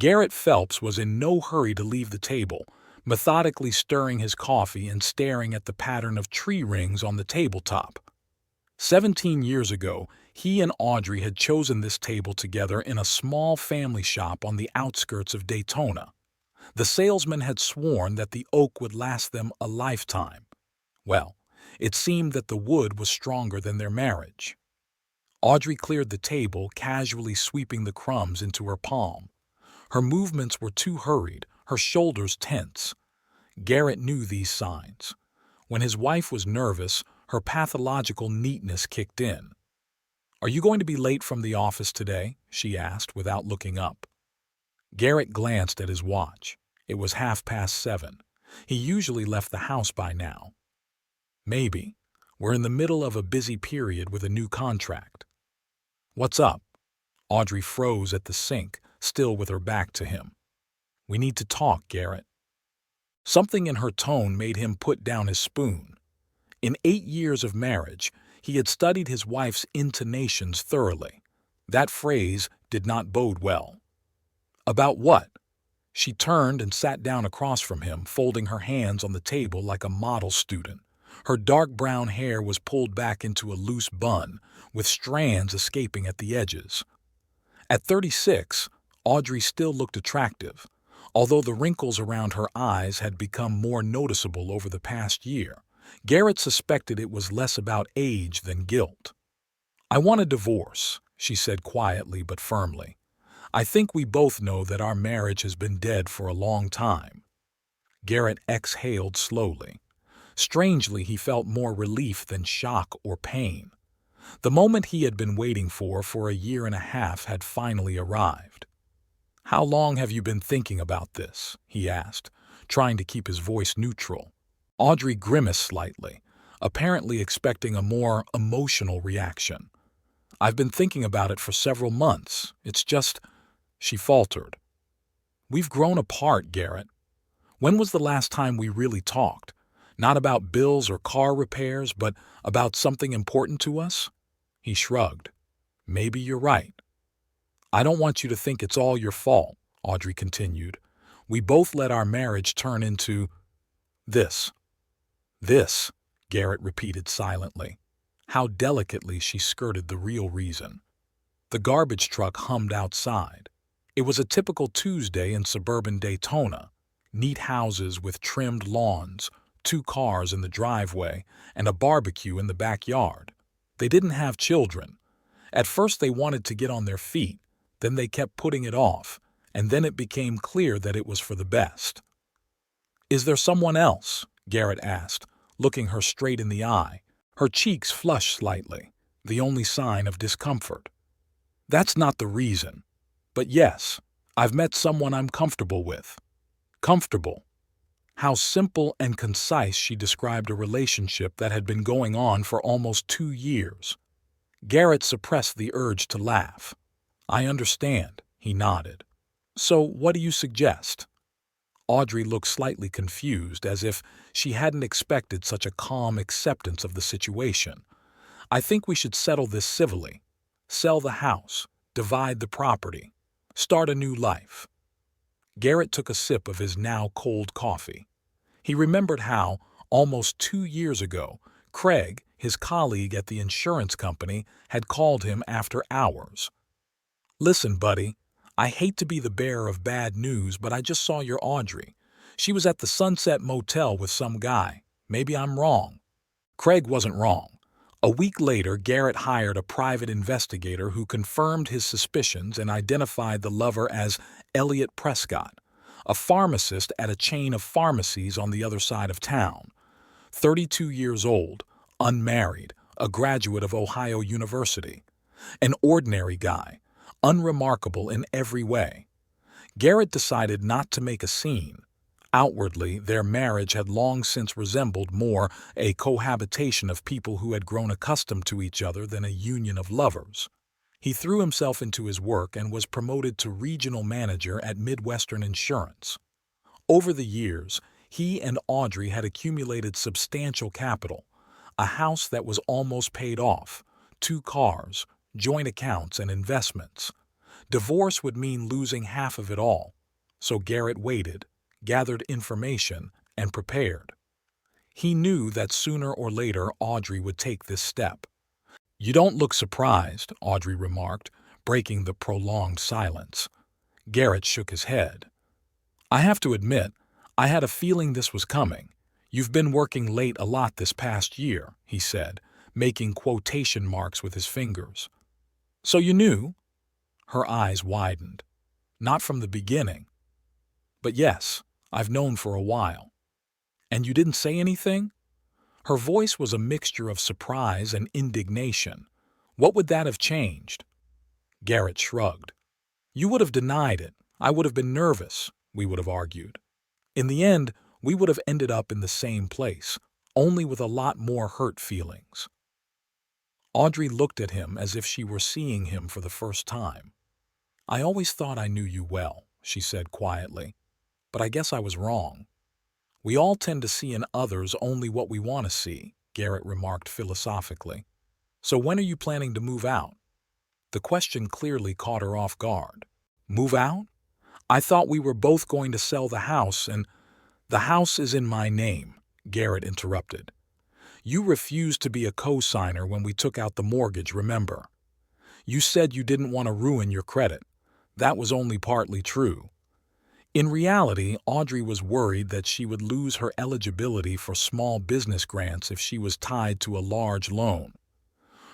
Garrett Phelps was in no hurry to leave the table, methodically stirring his coffee and staring at the pattern of tree rings on the tabletop. 17 years ago, he and Audrey had chosen this table together in a small family shop on the outskirts of Daytona. The salesman had sworn that the oak would last them a lifetime. Well, it seemed that the wood was stronger than their marriage. Audrey cleared the table, casually sweeping the crumbs into her palm. Her movements were too hurried, her shoulders tense. Garrett knew these signs. When his wife was nervous, her pathological neatness kicked in. "Are you going to be late from the office today?" she asked without looking up. Garrett glanced at his watch. It was 7:30. He usually left the house by now. "Maybe. We're in the middle of a busy period with a new contract." "What's up?" Audrey froze at the sink, still with her back to him. "We need to talk, Garrett." Something in her tone made him put down his spoon. In 8 years of marriage, he had studied his wife's intonations thoroughly. That phrase did not bode well. "About what?" She turned and sat down across from him, folding her hands on the table like a model student. Her dark brown hair was pulled back into a loose bun, with strands escaping at the edges. At 36, Audrey still looked attractive, although the wrinkles around her eyes had become more noticeable over the past year. Garrett suspected it was less about age than guilt. "I want a divorce," she said quietly but firmly. "I think we both know that our marriage has been dead for a long time." Garrett exhaled slowly. Strangely, he felt more relief than shock or pain. The moment he had been waiting for a year and a half had finally arrived. "How long have you been thinking about this?" he asked, trying to keep his voice neutral. Audrey grimaced slightly, apparently expecting a more emotional reaction. "I've been thinking about it for several months. It's just—" She faltered. "We've grown apart, Garrett. When was the last time we really talked? Not about bills or car repairs, but about something important to us?" He shrugged. "Maybe you're right." "I don't want you to think it's all your fault," Audrey continued. "We both let our marriage turn into this." "This," Garrett repeated silently. How delicately she skirted the real reason. The garbage truck hummed outside. It was a typical Tuesday in suburban Daytona. Neat houses with trimmed lawns, 2 cars in the driveway, and a barbecue in the backyard. They didn't have children. At first they wanted to get on their feet, then they kept putting it off, and then it became clear that it was for the best. "Is there someone else?" Garrett asked, looking her straight in the eye. Her cheeks flushed slightly, the only sign of discomfort. "That's not the reason. But yes, I've met someone I'm comfortable with." Comfortable. How simple and concise she described a relationship that had been going on for almost 2 years. Garrett suppressed the urge to laugh. "I understand," he nodded. "So what do you suggest?" Audrey looked slightly confused, as if she hadn't expected such a calm acceptance of the situation. "I think we should settle this civilly. Sell the house, divide the property, start a new life." Garrett took a sip of his now cold coffee. He remembered how, almost 2 years ago, Craig, his colleague at the insurance company, had called him after hours. "Listen, buddy, I hate to be the bearer of bad news, but I just saw your Audrey. She was at the Sunset Motel with some guy. Maybe I'm wrong." Craig wasn't wrong. A week later, Garrett hired a private investigator who confirmed his suspicions and identified the lover as Elliot Prescott, a pharmacist at a chain of pharmacies on the other side of town. 32 years old, unmarried, a graduate of Ohio University. An ordinary guy, unremarkable in every way. Garrett decided not to make a scene. Outwardly, their marriage had long since resembled more a cohabitation of people who had grown accustomed to each other than a union of lovers. He threw himself into his work and was promoted to regional manager at Midwestern Insurance. Over the years, he and Audrey had accumulated substantial capital, a house that was almost paid off, 2 cars, joint accounts and investments. Divorce would mean losing half of it all, so Garrett waited, gathered information, and prepared. He knew that sooner or later Audrey would take this step. "You don't look surprised," Audrey remarked, breaking the prolonged silence. Garrett shook his head. "I have to admit, I had a feeling this was coming. You've been working late a lot this past year," he said, making quotation marks with his fingers. "So you knew?" Her eyes widened. "Not from the beginning. But yes, I've known for a while." "And you didn't say anything?" Her voice was a mixture of surprise and indignation. "What would that have changed?" Garrett shrugged. "You would have denied it. I would have been nervous. We would have argued. In the end, we would have ended up in the same place, only with a lot more hurt feelings." Audrey looked at him as if she were seeing him for the first time. "I always thought I knew you well," she said quietly, "but I guess I was wrong." "We all tend to see in others only what we want to see," Garrett remarked philosophically. "So when are you planning to move out?" The question clearly caught her off guard. "Move out? I thought we were both going to sell the house and—" "The house is in my name," Garrett interrupted. "You refused to be a co-signer when we took out the mortgage, remember? You said you didn't want to ruin your credit. That was only partly true." In reality, Audrey was worried that she would lose her eligibility for small business grants if she was tied to a large loan.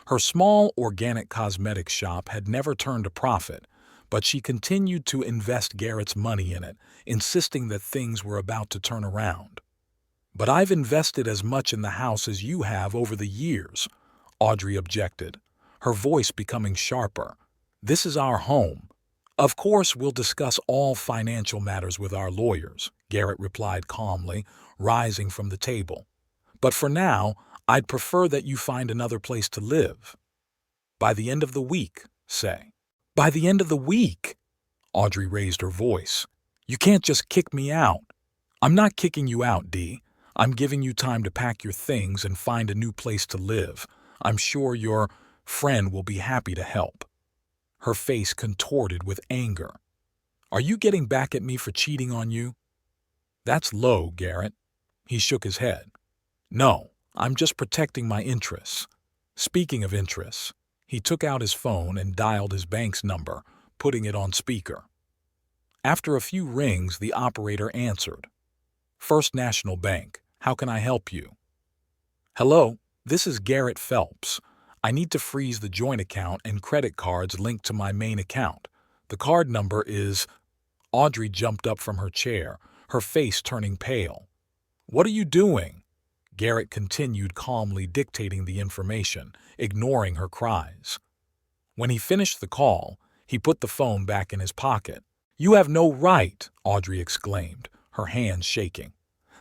Her small organic cosmetics shop had never turned a profit, but she continued to invest Garrett's money in it, insisting that things were about to turn around. "But I've invested as much in the house as you have over the years," Audrey objected, her voice becoming sharper. "This is our home." "Of course, we'll discuss all financial matters with our lawyers," Garrett replied calmly, rising from the table. "But for now, I'd prefer that you find another place to live. By the end of the week, say." "By the end of the week?" Audrey raised her voice. "You can't just kick me out." "I'm not kicking you out, Dee. I'm giving you time to pack your things and find a new place to live. I'm sure your friend will be happy to help." Her face contorted with anger. "Are you getting back at me for cheating on you?" "That's low, Garrett." He shook his head. "No, I'm just protecting my interests." Speaking of interests, he took out his phone and dialed his bank's number, putting it on speaker. After a few rings, the operator answered. "First National Bank, how can I help you?" "Hello, this is Garrett Phelps. I need to freeze the joint account and credit cards linked to my main account. The card number is—" Audrey jumped up from her chair, her face turning pale. "What are you doing?" Garrett continued calmly dictating the information, ignoring her cries. When he finished the call, he put the phone back in his pocket. "You have no right," Audrey exclaimed, her hands shaking.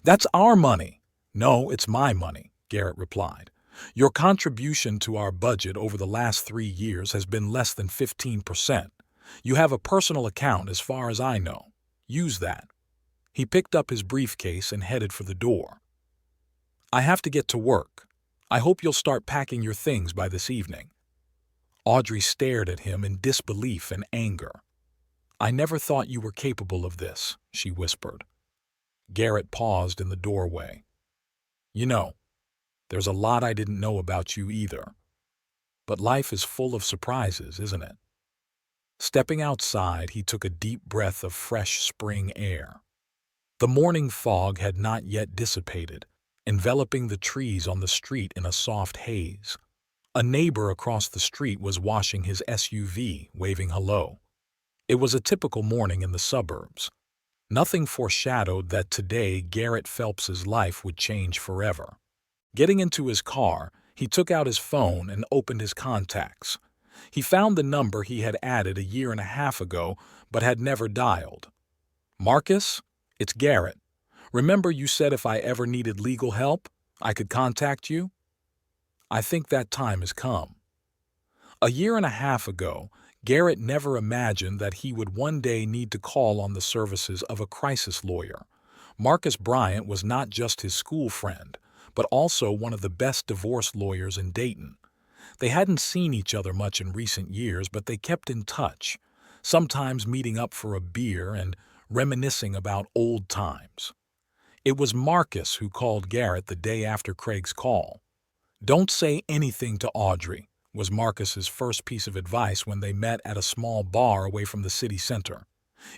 "That's our money." "No, it's my money," Garrett replied. "Your contribution to our budget over the last 3 years has been less than 15%. You have a personal account as far as I know. Use that." He picked up his briefcase and headed for the door. "I have to get to work. I hope you'll start packing your things by this evening." Audrey stared at him in disbelief and anger. "I never thought you were capable of this," she whispered. Garrett paused in the doorway. "You know, there's a lot I didn't know about you either. But life is full of surprises, isn't it?" Stepping outside, he took a deep breath of fresh spring air. The morning fog had not yet dissipated, enveloping the trees on the street in a soft haze. A neighbor across the street was washing his SUV, waving hello. It was a typical morning in the suburbs. Nothing foreshadowed that today Garrett Phelps's life would change forever. Getting into his car, he took out his phone and opened his contacts. He found the number he had added a year and a half ago but had never dialed. "Marcus, it's Garrett. Remember you said if I ever needed legal help, I could contact you? I think that time has come." A year and a half ago, Garrett never imagined that he would one day need to call on the services of a crisis lawyer. Marcus Bryant was not just his school friend, but also one of the best divorce lawyers in Dayton. They hadn't seen each other much in recent years, but they kept in touch. sometimes meeting up for a beer and reminiscing about old times. It was Marcus who called Garrett the day after Craig's call. "Don't say anything to Audrey," was Marcus's first piece of advice when they met at a small bar away from the city center.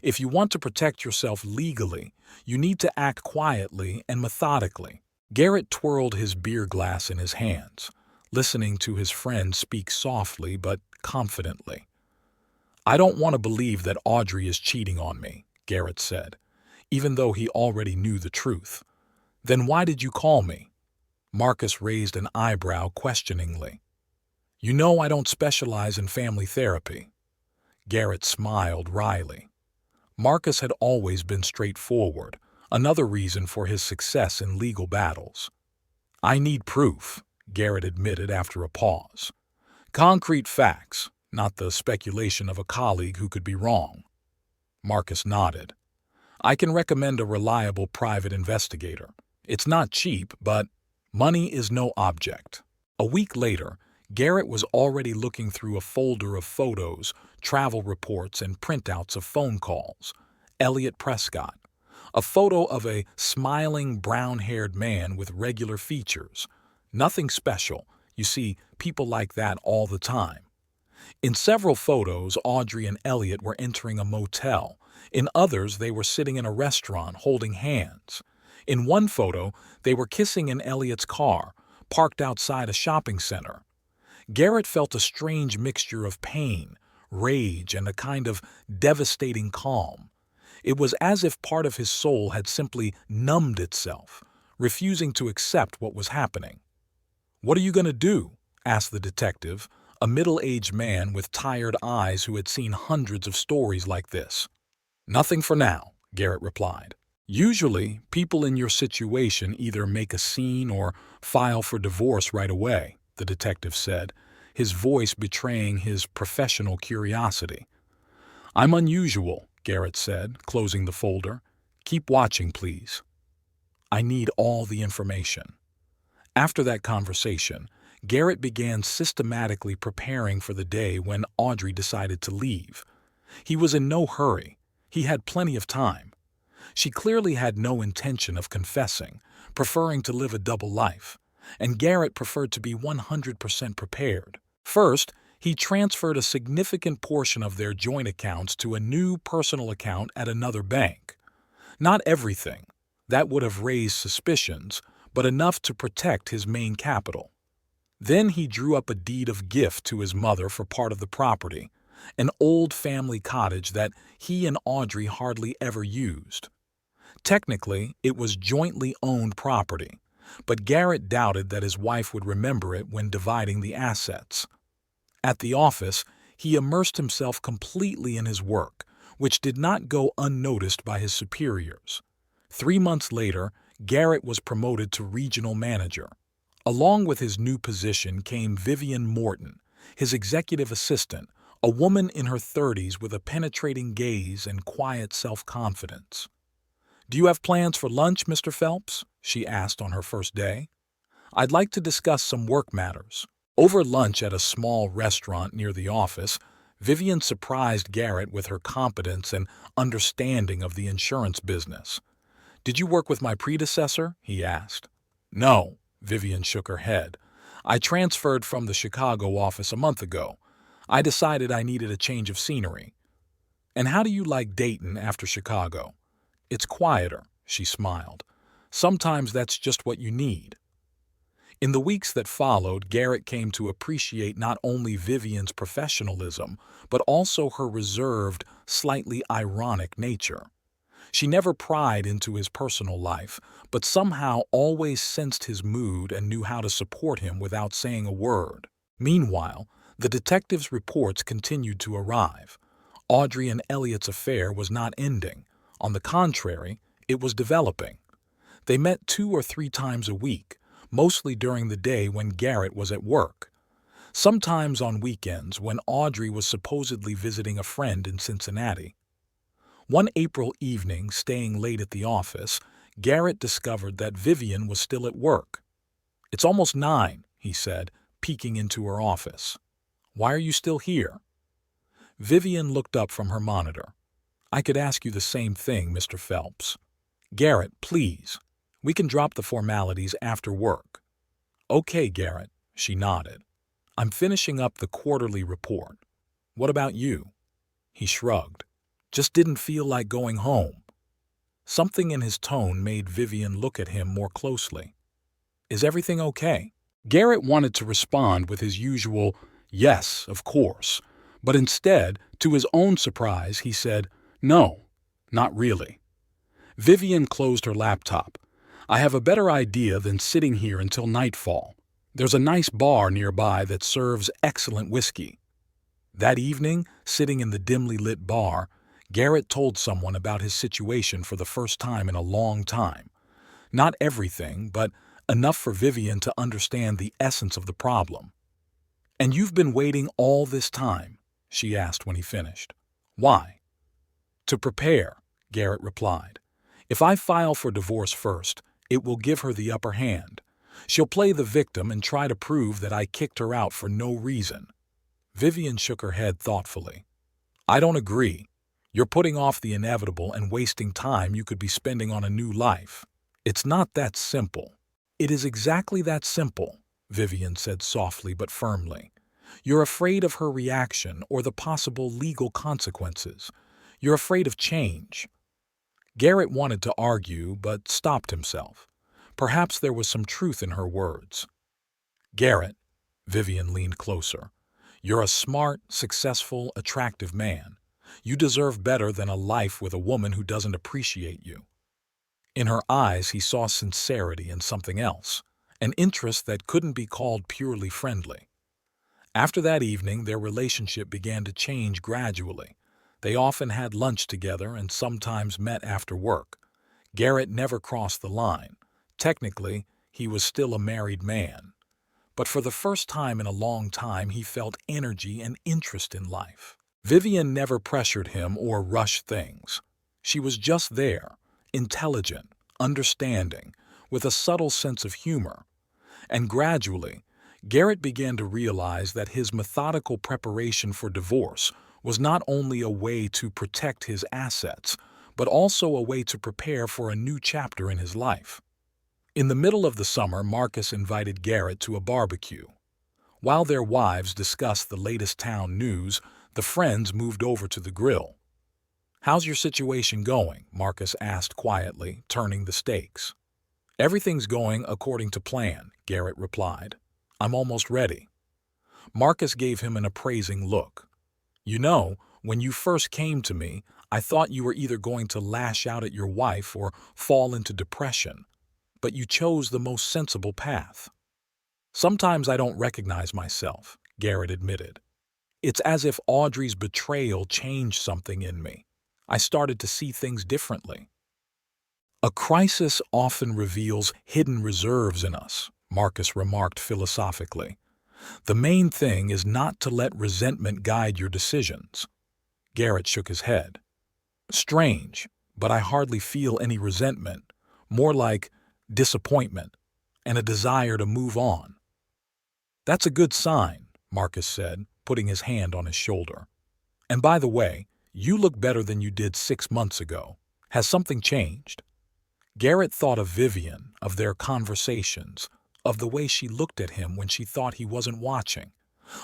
"If you want to protect yourself legally, you need to act quietly and methodically." Garrett twirled his beer glass in his hands, listening to his friend speak softly but confidently. "I don't want to believe that Audrey is cheating on me," Garrett said, even though he already knew the truth. "Then why did you call me?" Marcus raised an eyebrow questioningly. "You know I don't specialize in family therapy." Garrett smiled wryly. Marcus had always been straightforward, another reason for his success in legal battles. "I need proof," Garrett admitted after a pause. "Concrete facts, not the speculation of a colleague who could be wrong." Marcus nodded. "I can recommend a reliable private investigator. It's not cheap, but money is no object." A week later, Garrett was already looking through a folder of photos, travel reports, and printouts of phone calls. Elliot Prescott. A photo of a smiling, brown-haired man with regular features. Nothing special. You see people like that all the time. In several photos, Audrey and Elliot were entering a motel. In others, they were sitting in a restaurant holding hands. In one photo, they were kissing in Elliot's car, parked outside a shopping center. Garrett felt a strange mixture of pain, rage, and a kind of devastating calm. It was as if part of his soul had simply numbed itself, refusing to accept what was happening. "What are you going to do?" asked the detective, a middle-aged man with tired eyes who had seen hundreds of stories like this. "Nothing for now," Garrett replied. "Usually, people in your situation either make a scene or file for divorce right away," the detective said, his voice betraying his professional curiosity. "I'm unusual," Garrett said, closing the folder. "Keep watching, please." "I need all the information." After that conversation, Garrett began systematically preparing for the day when Audrey decided to leave. He was in no hurry. He had plenty of time. She clearly had no intention of confessing, preferring to live a double life, and Garrett preferred to be 100% prepared. First, he transferred a significant portion of their joint accounts to a new personal account at another bank. Not everything. That would have raised suspicions, but enough to protect his main capital. Then he drew up a deed of gift to his mother for part of the property, an old family cottage that he and Audrey hardly ever used. Technically, it was jointly owned property, but Garrett doubted that his wife would remember it when dividing the assets. At the office, he immersed himself completely in his work, which did not go unnoticed by his superiors. 3 months later, Garrett was promoted to regional manager. Along with his new position came Vivian Morton, his executive assistant, a woman in her 30s with a penetrating gaze and quiet self-confidence. "Do you have plans for lunch, Mr. Phelps?" she asked on her first day. "I'd like to discuss some work matters." Over lunch at a small restaurant near the office, Vivian surprised Garrett with her competence and understanding of the insurance business. "Did you work with my predecessor?" he asked. "No," Vivian shook her head. "I transferred from the Chicago office a month ago. I decided I needed a change of scenery." "And how do you like Dayton after Chicago?" "It's quieter," she smiled. "Sometimes that's just what you need." In the weeks that followed, Garrett came to appreciate not only Vivian's professionalism, but also her reserved, slightly ironic nature. She never pried into his personal life, but somehow always sensed his mood and knew how to support him without saying a word. Meanwhile, the detective's reports continued to arrive. Audrey and Elliot's affair was not ending. On the contrary, it was developing. They met 2 or 3 times a week, mostly during the day when Garrett was at work. Sometimes on weekends when Audrey was supposedly visiting a friend in Cincinnati. One April evening, staying late at the office, Garrett discovered that Vivian was still at work. "It's almost 9, he said, peeking into her office. "Why are you still here?" Vivian looked up from her monitor. "I could ask you the same thing, Mr. Phelps." "Garrett, please. We can drop the formalities after work." "Okay, Garrett," she nodded. "I'm finishing up the quarterly report. What about you?" He shrugged. "Just didn't feel like going home." Something in his tone made Vivian look at him more closely. "Is everything okay?" Garrett wanted to respond with his usual, "Yes, of course," but instead, to his own surprise, he said, "No, not really." Vivian closed her laptop. "I have a better idea than sitting here until nightfall. There's a nice bar nearby that serves excellent whiskey." That evening, sitting in the dimly lit bar, Garrett told someone about his situation for the first time in a long time. Not everything, but enough for Vivian to understand the essence of the problem. "And you've been waiting all this time?" she asked when he finished. "Why?" "To prepare," Garrett replied. "If I file for divorce first, it will give her the upper hand. She'll play the victim and try to prove that I kicked her out for no reason." Vivian shook her head thoughtfully. "I don't agree. You're putting off the inevitable and wasting time you could be spending on a new life. It's not that simple." "It is exactly that simple," Vivian said softly but firmly. "You're afraid of her reaction or the possible legal consequences. You're afraid of change." Garrett wanted to argue, but stopped himself. Perhaps there was some truth in her words. "Garrett," Vivian leaned closer, "you're a smart, successful, attractive man. You deserve better than a life with a woman who doesn't appreciate you." In her eyes he saw sincerity and something else, an interest that couldn't be called purely friendly. After that evening, their relationship began to change gradually. They often had lunch together and sometimes met after work. Garrett never crossed the line. Technically, he was still a married man. But for the first time in a long time, he felt energy and interest in life. Vivian never pressured him or rushed things. She was just there, intelligent, understanding, with a subtle sense of humor. And gradually, Garrett began to realize that his methodical preparation for divorce was not only a way to protect his assets, but also a way to prepare for a new chapter in his life. In the middle of the summer, Marcus invited Garrett to a barbecue. While their wives discussed the latest town news, the friends moved over to the grill. "How's your situation going?" Marcus asked quietly, turning the stakes. "Everything's going according to plan," Garrett replied. "I'm almost ready." Marcus gave him an appraising look. "You know, when you first came to me, I thought you were either going to lash out at your wife or fall into depression. But you chose the most sensible path." "Sometimes I don't recognize myself," Garrett admitted. "It's as if Audrey's betrayal changed something in me. I started to see things differently." "A crisis often reveals hidden reserves in us," Marcus remarked philosophically. "The main thing is not to let resentment guide your decisions." Garrett shook his head. "Strange, but I hardly feel any resentment, more like disappointment and a desire to move on." "That's a good sign," Marcus said, putting his hand on his shoulder. "And by the way, you look better than you did 6 months ago. Has something changed?" Garrett thought of Vivian, of their conversations, of the way she looked at him when she thought he wasn't watching,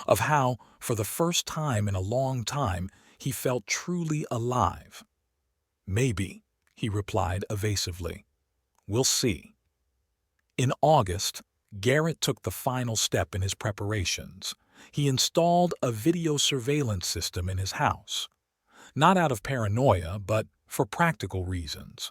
of how, for the first time in a long time, he felt truly alive. "Maybe," he replied evasively. "We'll see." In August, Garrett took the final step in his preparations. He installed a video surveillance system in his house. Not out of paranoia, but for practical reasons.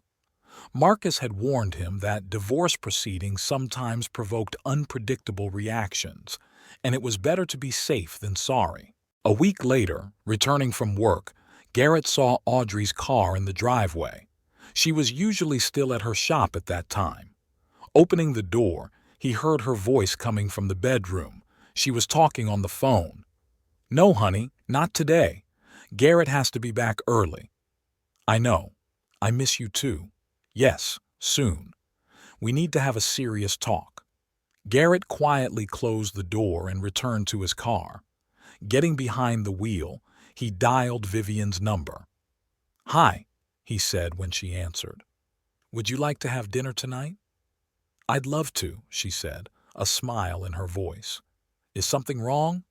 Marcus had warned him that divorce proceedings sometimes provoked unpredictable reactions, and it was better to be safe than sorry. A week later, returning from work, Garrett saw Audrey's car in the driveway. She was usually still at her shop at that time. Opening the door, he heard her voice coming from the bedroom. She was talking on the phone. "No, honey, not today. Garrett has to be back early." "I know. I miss you too. Yes, soon. We need to have a serious talk." Garrett quietly closed the door and returned to his car. Getting behind the wheel, He dialed Vivian's number. "Hi," he said when she answered. "Would you like to have dinner tonight?" "I'd love to," she said, a smile in her voice. "Is something wrong?"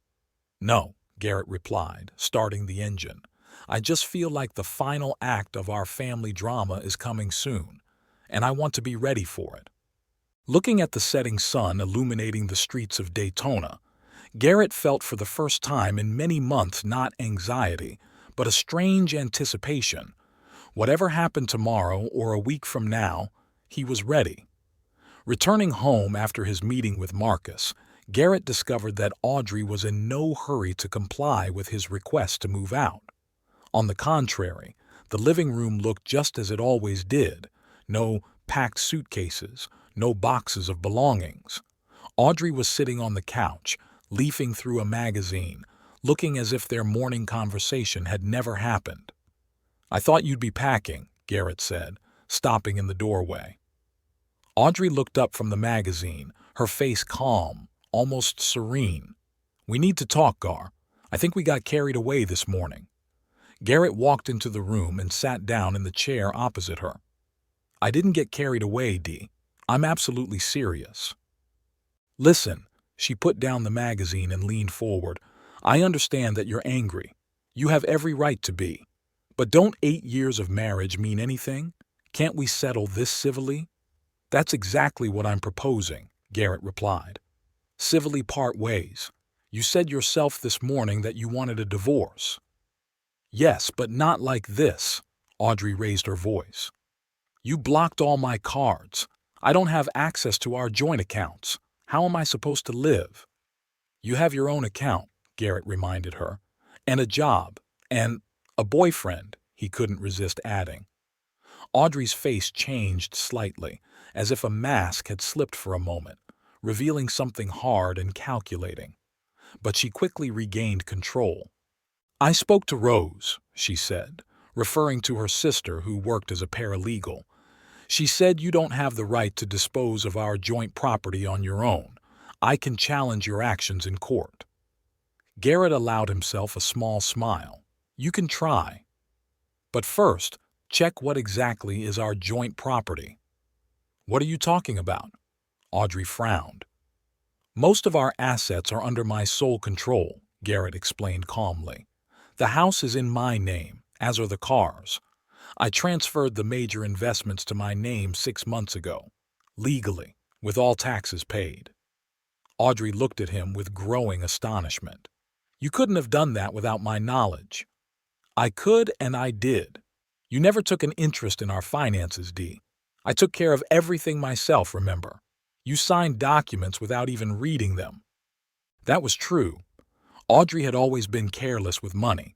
"No," Garrett replied, starting the engine. "I just feel like the final act of our family drama is coming soon, and I want to be ready for it." Looking at the setting sun illuminating the streets of Daytona, Garrett felt for the first time in many months not anxiety, but a strange anticipation. Whatever happened tomorrow or a week from now, he was ready. Returning home after his meeting with Marcus, Garrett discovered that Audrey was in no hurry to comply with his request to move out. On the contrary, the living room looked just as it always did. No packed suitcases, no boxes of belongings. Audrey was sitting on the couch, leafing through a magazine, looking as if their morning conversation had never happened. "I thought you'd be packing," Garrett said, stopping in the doorway. Audrey looked up from the magazine, her face calm, almost serene. "We need to talk, Gar. I think we got carried away this morning." Garrett walked into the room and sat down in the chair opposite her. "I didn't get carried away, Dee. I'm absolutely serious." "Listen," she put down the magazine and leaned forward. "I understand that you're angry. You have every right to be. But don't 8 years of marriage mean anything? Can't we settle this civilly?" "That's exactly what I'm proposing," Garrett replied. "Civilly part ways. You said yourself this morning that you wanted a divorce." "Yes, but not like this," Audrey raised her voice. "You blocked all my cards. I don't have access to our joint accounts. How am I supposed to live?" "You have your own account," Garrett reminded her, "and a job, and a boyfriend," he couldn't resist adding. Audrey's face changed slightly, as if a mask had slipped for a moment, revealing something hard and calculating. But she quickly regained control. "I spoke to Rose," she said, referring to her sister who worked as a paralegal. "She said you don't have the right to dispose of our joint property on your own. I can challenge your actions in court." Garrett allowed himself a small smile. "You can try. But first, check what exactly is our joint property." "What are you talking about?" Audrey frowned. "Most of our assets are under my sole control," Garrett explained calmly. "The house is in my name, as are the cars. I transferred the major investments to my name 6 months ago, legally, with all taxes paid." Audrey looked at him with growing astonishment. "You couldn't have done that without my knowledge." "I could and I did. You never took an interest in our finances, Dee. I took care of everything myself, remember? You signed documents without even reading them." That was true. Audrey had always been careless with money.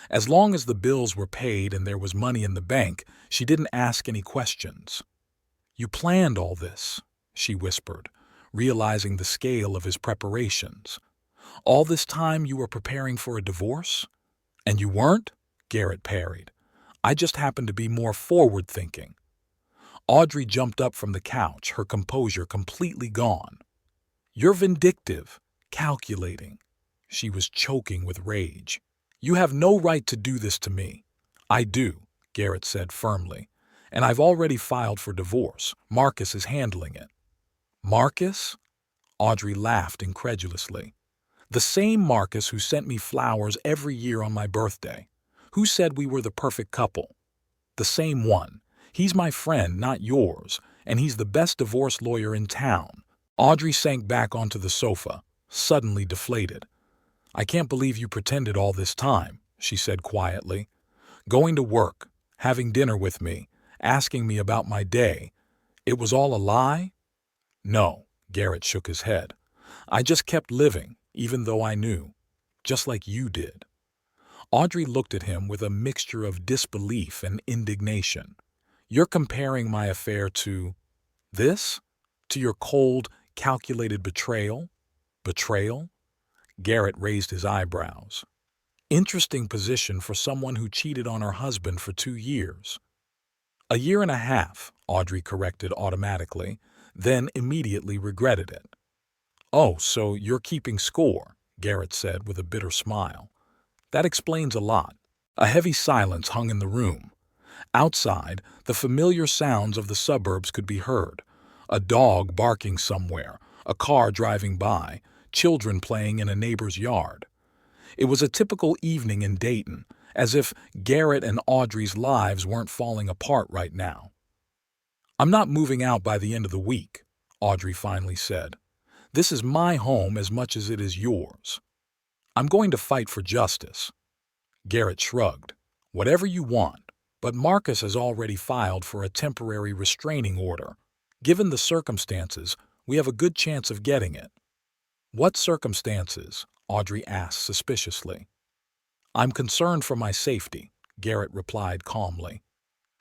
As long as the bills were paid and there was money in the bank, she didn't ask any questions. "You planned all this," she whispered, realizing the scale of his preparations. "All this time you were preparing for a divorce?" "And you weren't?" Garrett parried. "I just happened to be more forward-thinking." Audrey jumped up from the couch, her composure completely gone. "You're vindictive, calculating." She was choking with rage. "You have no right to do this to me." "I do," Garrett said firmly. "And I've already filed for divorce. Marcus is handling it." "Marcus?" Audrey laughed incredulously. "The same Marcus who sent me flowers every year on my birthday. Who said we were the perfect couple? The same one. He's my friend, not yours, and he's the best divorce lawyer in town." Audrey sank back onto the sofa, suddenly deflated. "I can't believe you pretended all this time," she said quietly. "Going to work, having dinner with me, asking me about my day. It was all a lie?" "No," Garrett shook his head. "I just kept living, even though I knew. Just like you did." Audrey looked at him with a mixture of disbelief and indignation. "You're comparing my affair to this? To your cold, calculated betrayal?" "Betrayal?" Garrett raised his eyebrows. "Interesting position for someone who cheated on her husband for 2 years." "A year and a half," Audrey corrected automatically, then immediately regretted it. "Oh, so you're keeping score," Garrett said with a bitter smile. That explains a lot. A heavy silence hung in the room. Outside, the familiar sounds of the suburbs could be heard. A dog barking somewhere, a car driving by, children playing in a neighbor's yard. It was a typical evening in Dayton, as if Garrett and Audrey's lives weren't falling apart right now. "I'm not moving out by the end of the week," Audrey finally said. "This is my home as much as it is yours. I'm going to fight for justice." Garrett shrugged. "Whatever you want, but Marcus has already filed for a temporary restraining order. Given the circumstances, we have a good chance of getting it." "What circumstances?" Audrey asked suspiciously. "I'm concerned for my safety," Garrett replied calmly.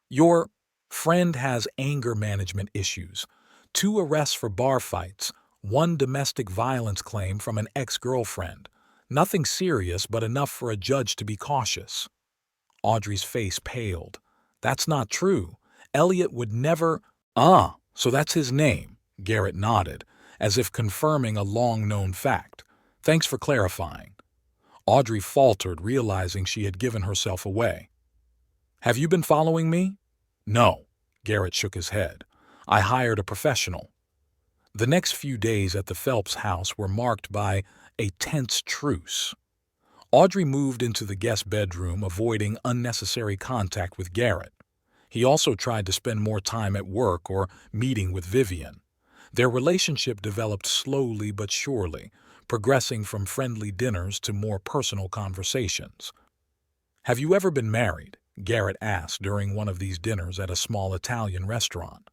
"Your friend has anger management issues, 2 arrests for bar fights, 1 domestic violence claim from an ex-girlfriend. Nothing serious, but enough for a judge to be cautious." Audrey's face paled. "That's not true. Elliot would never—" "Ah, so that's his name," Garrett nodded, as if confirming a long-known fact. "Thanks for clarifying." Audrey faltered, realizing she had given herself away. "Have you been following me?" "No," Garrett shook his head. "I hired a professional." The next few days at the Phelps house were marked by a tense truce. Audrey moved into the guest bedroom, avoiding unnecessary contact with Garrett. He also tried to spend more time at work or meeting with Vivian. Their relationship developed slowly but surely, progressing from friendly dinners to more personal conversations. "Have you ever been married?" Garrett asked during one of these dinners at a small Italian restaurant.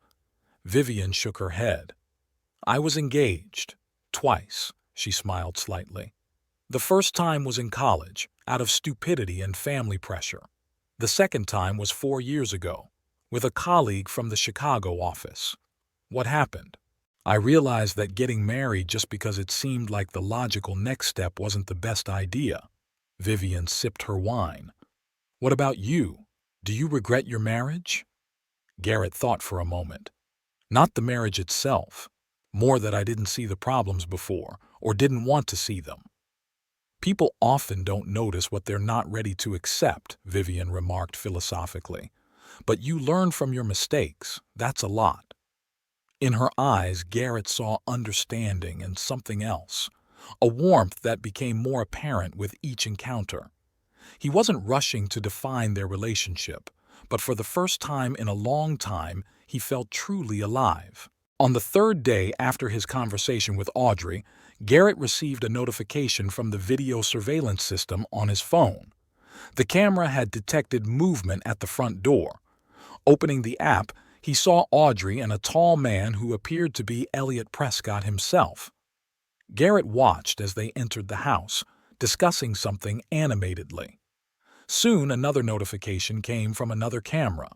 Vivian shook her head. "I was engaged. Twice," she smiled slightly. "The first time was in college, out of stupidity and family pressure. The second time was 4 years ago, with a colleague from the Chicago office." "What happened?" "I realized that getting married just because it seemed like the logical next step wasn't the best idea." Vivian sipped her wine. "What about you? Do you regret your marriage?" Garrett thought for a moment. "Not the marriage itself. More that I didn't see the problems before, or didn't want to see them." "People often don't notice what they're not ready to accept," Vivian remarked philosophically. "But you learn from your mistakes. That's a lot." In her eyes, Garrett saw understanding and something else, a warmth that became more apparent with each encounter. He wasn't rushing to define their relationship, but for the first time in a long time, he felt truly alive. On the 3rd day after his conversation with Audrey, Garrett received a notification from the video surveillance system on his phone. The camera had detected movement at the front door. Opening the app, he saw Audrey and a tall man who appeared to be Elliot Prescott himself. Garrett watched as they entered the house, discussing something animatedly. Soon another notification came from another camera.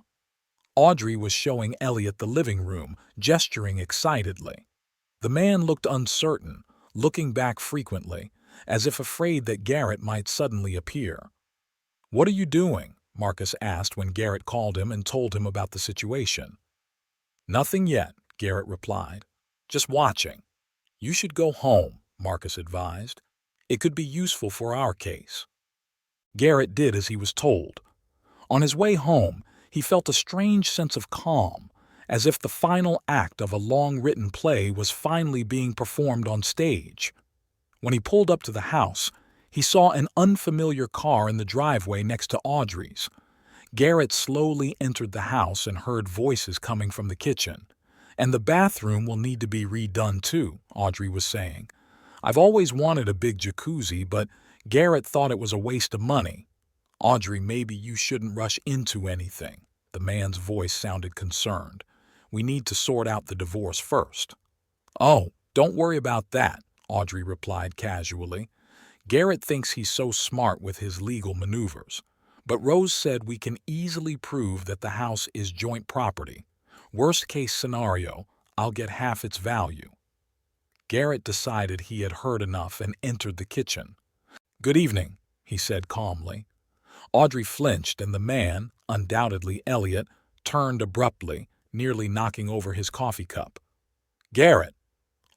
Audrey was showing Elliot the living room, gesturing excitedly. The man looked uncertain, looking back frequently, as if afraid that Garrett might suddenly appear. "What are you doing?" Marcus asked when Garrett called him and told him about the situation. "Nothing yet," Garrett replied. "Just watching." "You should go home," Marcus advised. "It could be useful for our case." Garrett did as he was told. On his way home, he felt a strange sense of calm, as if the final act of a long-written play was finally being performed on stage. When he pulled up to the house, he saw an unfamiliar car in the driveway next to Audrey's. Garrett slowly entered the house and heard voices coming from the kitchen. "And the bathroom will need to be redone too," Audrey was saying. "I've always wanted a big jacuzzi, but Garrett thought it was a waste of money." "Audrey, maybe you shouldn't rush into anything." The man's voice sounded concerned. "We need to sort out the divorce first." "Oh, don't worry about that," Audrey replied casually. "Garrett thinks he's so smart with his legal maneuvers. But Rose said we can easily prove that the house is joint property. Worst case scenario, I'll get half its value." Garrett decided he had heard enough and entered the kitchen. "Good evening," he said calmly. Audrey flinched, and the man, undoubtedly Elliot, turned abruptly, nearly knocking over his coffee cup. "Garrett!"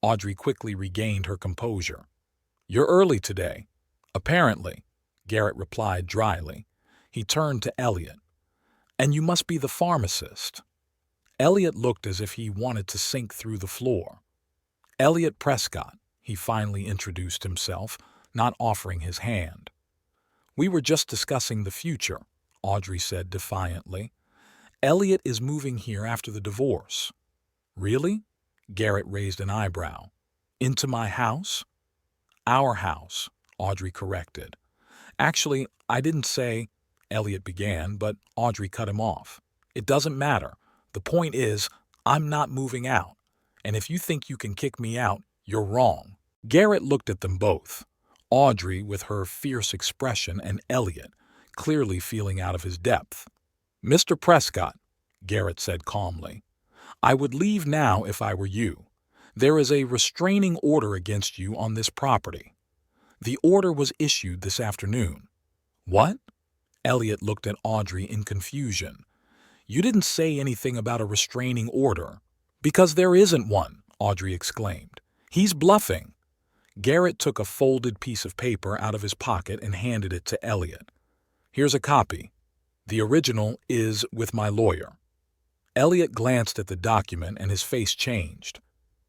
Audrey quickly regained her composure. "You're early today." "Apparently." Garrett replied dryly. He turned to Elliot. And you must be the pharmacist. Elliot looked as if he wanted to sink through the floor. Elliot Prescott, he finally introduced himself, not offering his hand. We were just discussing the future, Audrey said defiantly. Elliot is moving here after the divorce. Really? Garrett raised an eyebrow. Into my house? Our house, Audrey corrected. Actually, I didn't say, Elliot began, but Audrey cut him off. It doesn't matter. The point is, I'm not moving out. And if you think you can kick me out, you're wrong. Garrett looked at them both. Audrey with her fierce expression and Elliot clearly feeling out of his depth. Mr. Prescott, Garrett said calmly, I would leave now if I were you. There is a restraining order against you on this property. The order was issued this afternoon. What? Elliot looked at Audrey in confusion. You didn't say anything about a restraining order. Because there isn't one, Audrey exclaimed. He's bluffing. Garrett took a folded piece of paper out of his pocket and handed it to Elliot. Here's a copy. The original is with my lawyer. Elliot glanced at the document and his face changed.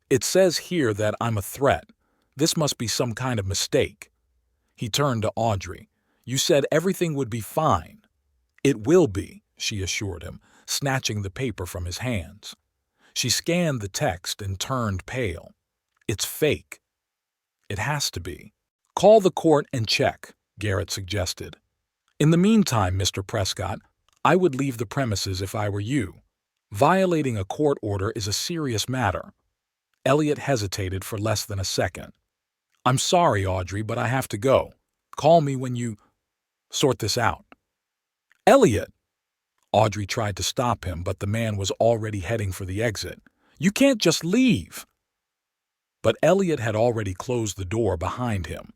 It says here that I'm a threat. This must be some kind of mistake. He turned to Audrey. You said everything would be fine. It will be, she assured him, snatching the paper from his hands. She scanned the text and turned pale. It's fake. It has to be. Call the court and check, Garrett suggested. In the meantime, Mr. Prescott, I would leave the premises if I were you. Violating a court order is a serious matter. Elliot hesitated for less than a second. I'm sorry, Audrey, but I have to go. Call me when you sort this out. Elliot! Audrey tried to stop him, but the man was already heading for the exit. You can't just leave! But Elliot had already closed the door behind him.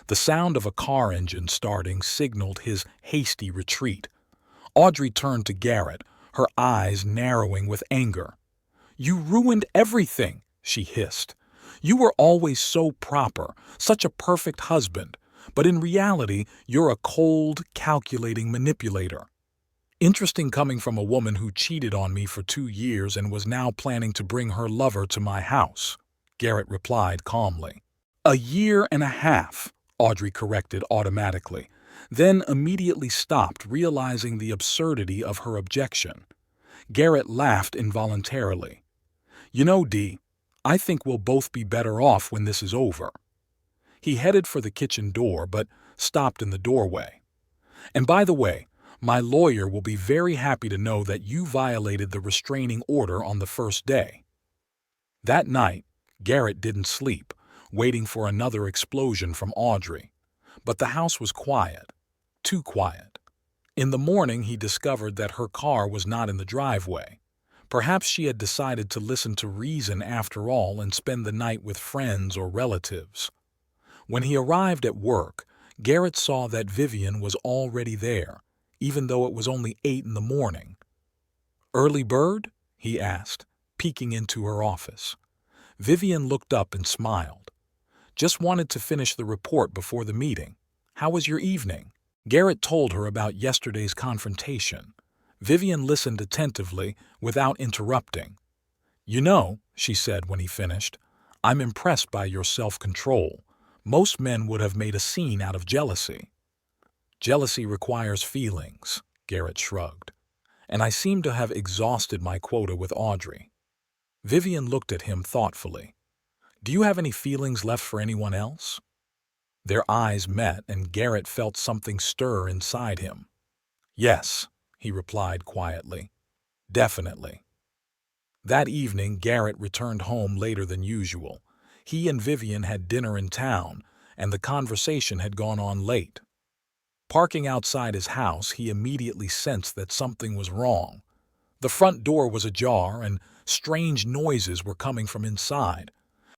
The sound of a car engine starting signaled his hasty retreat. Audrey turned to Garrett, her eyes narrowing with anger. You ruined everything, she hissed. You were always so proper, such a perfect husband, but in reality, you're a cold, calculating manipulator. Interesting coming from a woman who cheated on me for 2 years and was now planning to bring her lover to my house, Garrett replied calmly. 1.5 years, Audrey corrected automatically, then immediately stopped, realizing the absurdity of her objection. Garrett laughed involuntarily. You know, Dee, I think we'll both be better off when this is over. He headed for the kitchen door, but stopped in the doorway. And by the way, my lawyer will be very happy to know that you violated the restraining order on the first day. That night, Garrett didn't sleep, waiting for another explosion from Audrey. But the house was quiet, too quiet. In the morning, he discovered that her car was not in the driveway. Perhaps she had decided to listen to reason after all and spend the night with friends or relatives. When he arrived at work, Garrett saw that Vivian was already there, even though it was only 8 in the morning. Early bird? He asked, peeking into her office. Vivian looked up and smiled. Just wanted to finish the report before the meeting. How was your evening? Garrett told her about yesterday's confrontation. Vivian listened attentively without interrupting. You know, she said when he finished, I'm impressed by your self-control. Most men would have made a scene out of jealousy. Jealousy requires feelings, Garrett shrugged. And I seem to have exhausted my quota with Audrey. Vivian looked at him thoughtfully. Do you have any feelings left for anyone else? Their eyes met, and Garrett felt something stir inside him. Yes, he replied quietly. Definitely. That evening, Garrett returned home later than usual. He and Vivian had dinner in town, and the conversation had gone on late. Parking outside his house, he immediately sensed that something was wrong. The front door was ajar, and strange noises were coming from inside.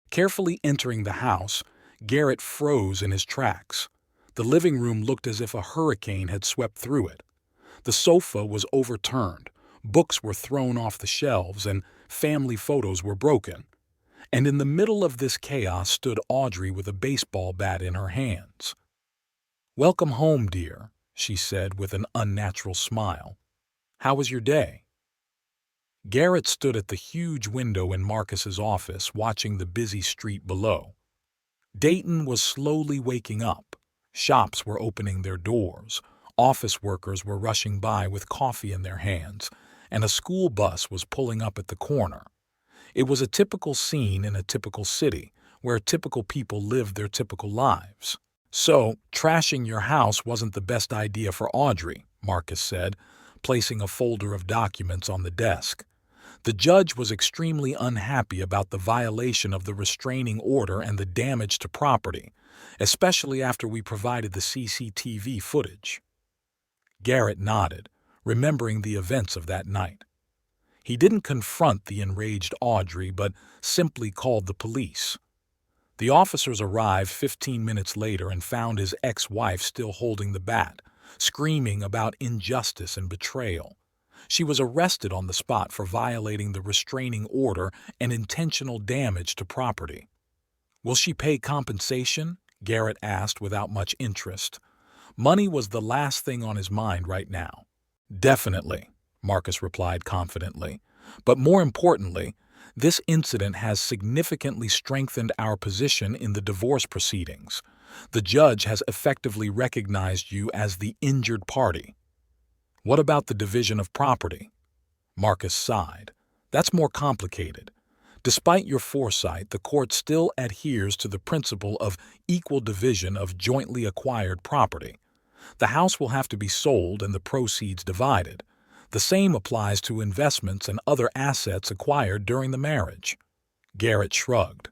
Carefully entering the house, Garrett froze in his tracks. The living room looked as if a hurricane had swept through it. The sofa was overturned, books were thrown off the shelves, and family photos were broken. And in the middle of this chaos stood Audrey with a baseball bat in her hands. "Welcome home, dear," she said with an unnatural smile. "How was your day?" Garrett stood at the huge window in Marcus's office watching the busy street below. Dayton was slowly waking up. Shops were opening their doors, office workers were rushing by with coffee in their hands, and a school bus was pulling up at the corner. It was a typical scene in a typical city, where typical people lived their typical lives. "So, trashing your house wasn't the best idea for Audrey," Marcus said, placing a folder of documents on the desk. The judge was extremely unhappy about the violation of the restraining order and the damage to property, especially after we provided the CCTV footage. Garrett nodded, remembering the events of that night. He didn't confront the enraged Audrey, but simply called the police. The officers arrived 15 minutes later and found his ex-wife still holding the bat, screaming about injustice and betrayal. She was arrested on the spot for violating the restraining order and intentional damage to property. "Will she pay compensation?" Garrett asked without much interest. Money was the last thing on his mind right now. "Definitely," Marcus replied confidently. "But more importantly, this incident has significantly strengthened our position in the divorce proceedings. The judge has effectively recognized you as the injured party." "What about the division of property?" Marcus sighed. "That's more complicated. Despite your foresight, the court still adheres to the principle of equal division of jointly acquired property. The house will have to be sold and the proceeds divided. The same applies to investments and other assets acquired during the marriage." Garrett shrugged.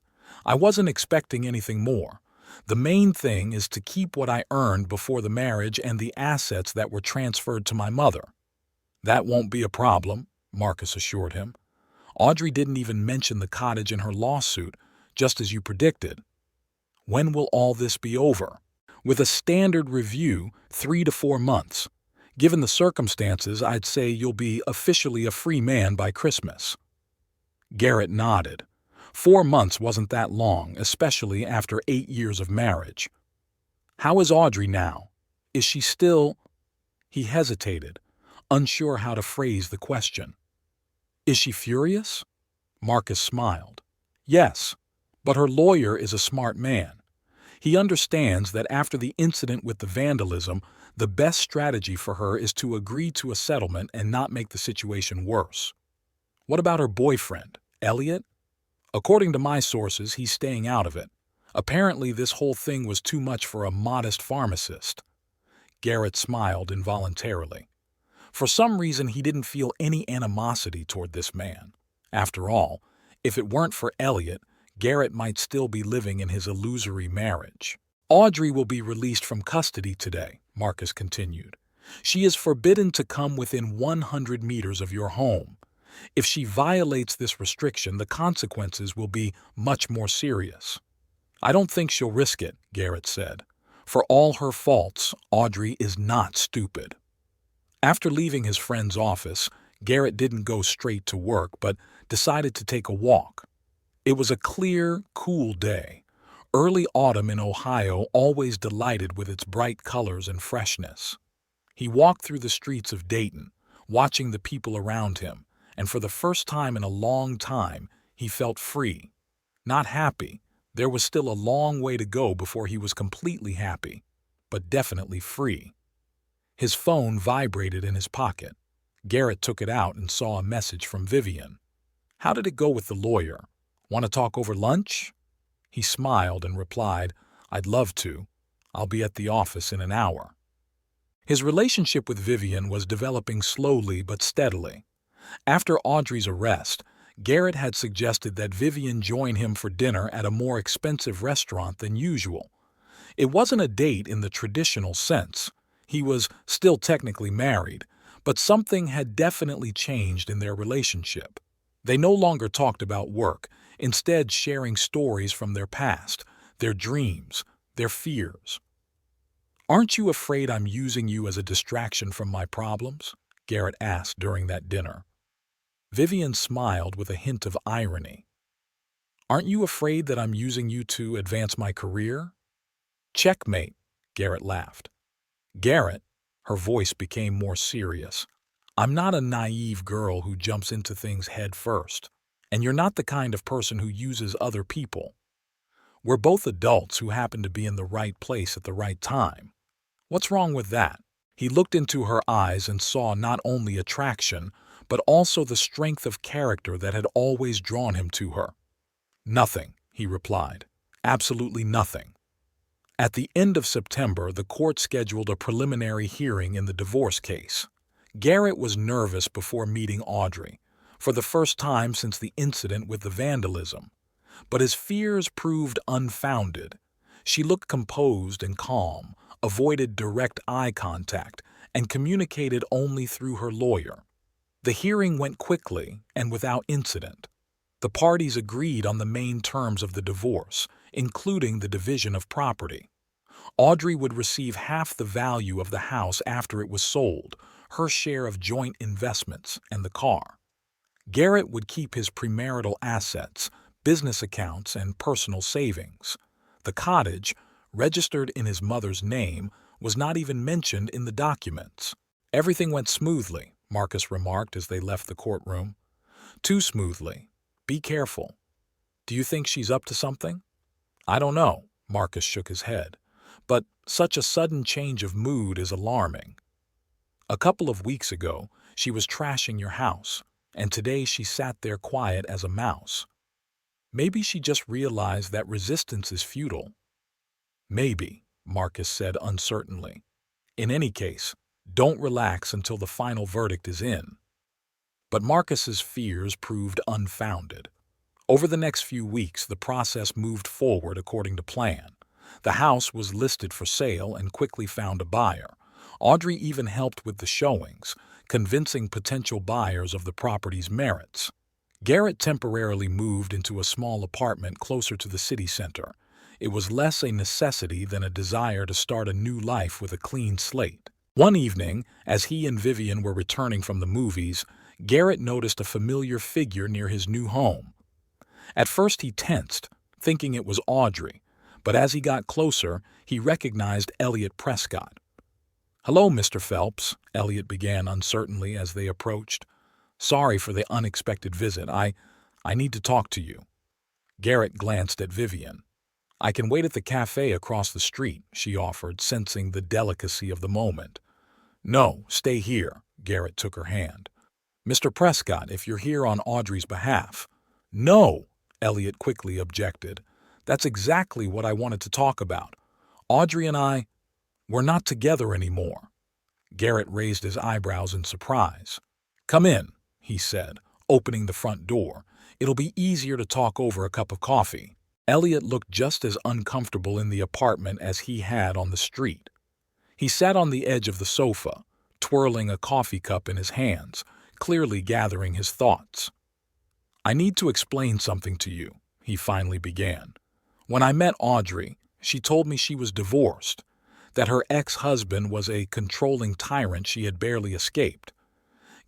"I wasn't expecting anything more. The main thing is to keep what I earned before the marriage and the assets that were transferred to my mother." "That won't be a problem," Marcus assured him. "Audrey didn't even mention the cottage in her lawsuit, just as you predicted." "When will all this be over?" "With a standard review, 3 to 4 months. Given the circumstances, I'd say you'll be officially a free man by Christmas." Garrett nodded. 4 months wasn't that long, especially after 8 years of marriage. "How is Audrey now? Is she still—" He hesitated, unsure how to phrase the question. "Is she furious?" Marcus smiled. "Yes, but her lawyer is a smart man. He understands that after the incident with the vandalism, the best strategy for her is to agree to a settlement and not make the situation worse." "What about her boyfriend, Elliot?" "According to my sources, he's staying out of it. Apparently this whole thing was too much for a modest pharmacist." Garrett smiled involuntarily. For some reason, he didn't feel any animosity toward this man. After all, if it weren't for Elliot, Garrett might still be living in his illusory marriage. "Audrey will be released from custody today," Marcus continued. "She is forbidden to come within 100 meters of your home. If she violates this restriction, the consequences will be much more serious." "I don't think she'll risk it," Garrett said. "For all her faults, Audrey is not stupid." After leaving his friend's office, Garrett didn't go straight to work, but decided to take a walk. It was a clear, cool day. Early autumn in Ohio always delighted with its bright colors and freshness. He walked through the streets of Dayton, watching the people around him, and for the first time in a long time, he felt free. Not happy. There was still a long way to go before he was completely happy, but definitely free. His phone vibrated in his pocket. Garrett took it out and saw a message from Vivian. "How did it go with the lawyer? Want to talk over lunch?" He smiled and replied, "I'd love to. I'll be at the office in an hour." His relationship with Vivian was developing slowly but steadily. After Audrey's arrest, Garrett had suggested that Vivian join him for dinner at a more expensive restaurant than usual. It wasn't a date in the traditional sense. He was still technically married, but something had definitely changed in their relationship. They no longer talked about work, instead sharing stories from their past, their dreams, their fears. "Aren't you afraid I'm using you as a distraction from my problems?" Garrett asked during that dinner. Vivian smiled with a hint of irony. "Aren't you afraid that I'm using you to advance my career?" "Checkmate," Garrett laughed. Garrett, her voice became more serious. I'm not a naive girl who jumps into things head first. And you're not the kind of person who uses other people. We're both adults who happen to be in the right place at the right time. What's wrong with that? He looked into her eyes and saw not only attraction, but also the strength of character that had always drawn him to her. Nothing, he replied. Absolutely nothing. At the end of September, the court scheduled a preliminary hearing in the divorce case. Garrett was nervous before meeting Audrey, for the first time since the incident with the vandalism. But his fears proved unfounded. She looked composed and calm, avoided direct eye contact, and communicated only through her lawyer. The hearing went quickly and without incident. The parties agreed on the main terms of the divorce, including the division of property. Audrey would receive half the value of the house after it was sold, her share of joint investments, and the car. Garrett would keep his premarital assets, business accounts, and personal savings. The cottage, registered in his mother's name, was not even mentioned in the documents. Everything went smoothly, Marcus remarked as they left the courtroom. Too smoothly. Be careful. Do you think she's up to something? I don't know, Marcus shook his head. But such a sudden change of mood is alarming. A couple of weeks ago, she was trashing your house, and today she sat there quiet as a mouse. Maybe she just realized that resistance is futile. Maybe, Marcus said uncertainly. In any case, don't relax until the final verdict is in. But Marcus's fears proved unfounded. Over the next few weeks, the process moved forward according to plan. The house was listed for sale and quickly found a buyer. Audrey even helped with the showings, convincing potential buyers of the property's merits. Garrett temporarily moved into a small apartment closer to the city center. It was less a necessity than a desire to start a new life with a clean slate. One evening, as he and Vivian were returning from the movies, Garrett noticed a familiar figure near his new home. At first he tensed, thinking it was Audrey, but as he got closer, he recognized Elliot Prescott. "Hello, Mr. Phelps," Elliot began uncertainly as they approached. "Sorry for the unexpected visit. I need to talk to you." Garrett glanced at Vivian. "I can wait at the cafe across the street," she offered, sensing the delicacy of the moment. "No, stay here," Garrett took her hand. "Mr. Prescott, if you're here on Audrey's behalf." "No," Elliot quickly objected. "That's exactly what I wanted to talk about. Audrey and we're not together anymore." Garrett raised his eyebrows in surprise. "Come in," he said, opening the front door. "It'll be easier to talk over a cup of coffee." Elliot looked just as uncomfortable in the apartment as he had on the street. He sat on the edge of the sofa, twirling a coffee cup in his hands, clearly gathering his thoughts. "I need to explain something to you," he finally began. "When I met Audrey, she told me she was divorced, that her ex-husband was a controlling tyrant she had barely escaped."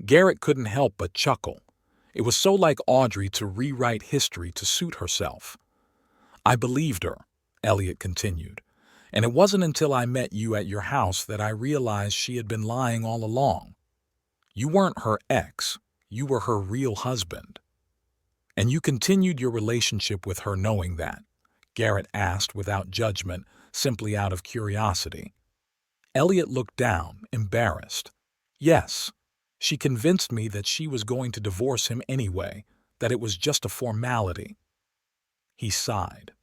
Garrett couldn't help but chuckle. It was so like Audrey to rewrite history to suit herself. "I believed her," Elliot continued, "and it wasn't until I met you at your house that I realized she had been lying all along. You weren't her ex, you were her real husband." "And you continued your relationship with her knowing that?" Garrett asked without judgment, simply out of curiosity. Elliot looked down, embarrassed. "Yes. She convinced me that she was going to divorce him anyway, that it was just a formality." He sighed.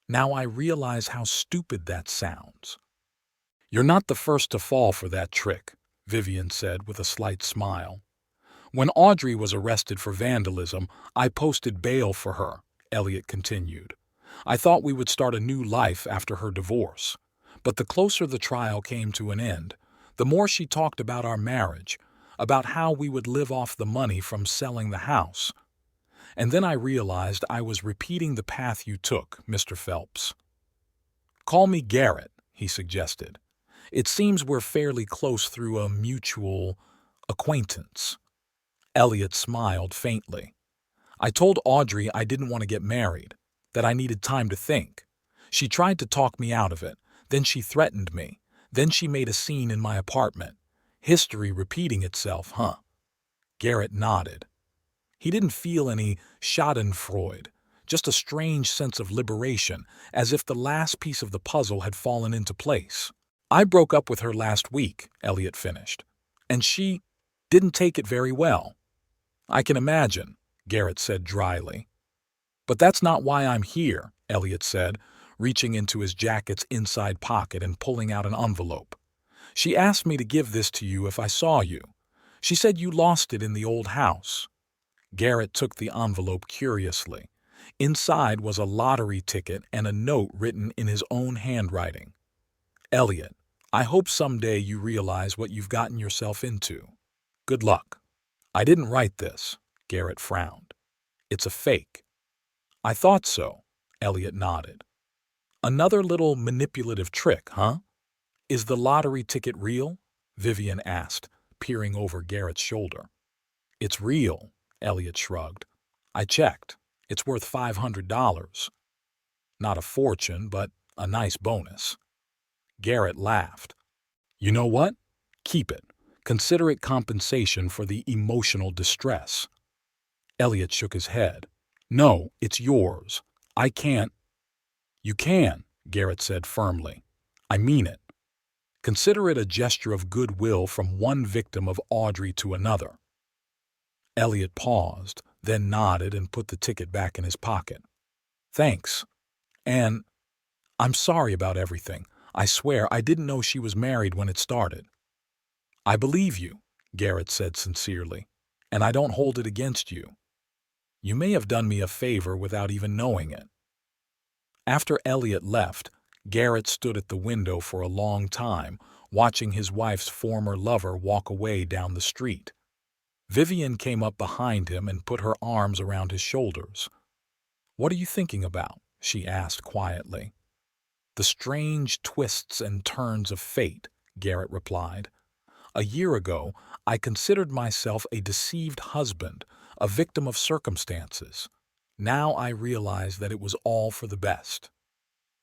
"Now I realize how stupid that sounds." "You're not the first to fall for that trick," Vivian said with a slight smile. "When Audrey was arrested for vandalism, I posted bail for her," Elliot continued. "I thought we would start a new life after her divorce. But the closer the trial came to an end, the more she talked about our marriage, about how we would live off the money from selling the house. And then I realized I was repeating the path you took, Mr. Phelps." "Call me Garrett," he suggested. "It seems we're fairly close through a mutual acquaintance." Elliot smiled faintly. "I told Audrey I didn't want to get married, that I needed time to think. She tried to talk me out of it, then she threatened me. Then she made a scene in my apartment. History repeating itself, huh? Garrett nodded. He didn't feel any schadenfreude, just a strange sense of liberation, as if the last piece of the puzzle had fallen into place. I broke up with her last week, Elliot finished, and she didn't take it very well. I can imagine, Garrett said dryly. But that's not why I'm here, Elliot said, reaching into his jacket's inside pocket and pulling out an envelope. She asked me to give this to you if I saw you. She said you lost it in the old house. Garrett took the envelope curiously. Inside was a lottery ticket and a note written in his own handwriting. Elliot, I hope someday you realize what you've gotten yourself into. Good luck. I didn't write this, Garrett frowned. It's a fake. I thought so, Elliot nodded. Another little manipulative trick, huh? Is the lottery ticket real? Vivian asked, peering over Garrett's shoulder. It's real, Elliot shrugged. I checked. It's worth $500. Not a fortune, but a nice bonus. Garrett laughed. You know what? Keep it. Consider it compensation for the emotional distress. Elliot shook his head. No, it's yours. I can't. You can, Garrett said firmly. I mean it. Consider it a gesture of goodwill from one victim of Audrey to another. Elliot paused, then nodded and put the ticket back in his pocket. Thanks. And I'm sorry about everything. I swear I didn't know she was married when it started. I believe you, Garrett said sincerely, and I don't hold it against you. You may have done me a favor without even knowing it. After Elliot left, Garrett stood at the window for a long time, watching his wife's former lover walk away down the street. Vivian came up behind him and put her arms around his shoulders. What are you thinking about? She asked quietly. The strange twists and turns of fate, Garrett replied. A year ago, I considered myself a deceived husband, a victim of circumstances. Now I realize that it was all for the best.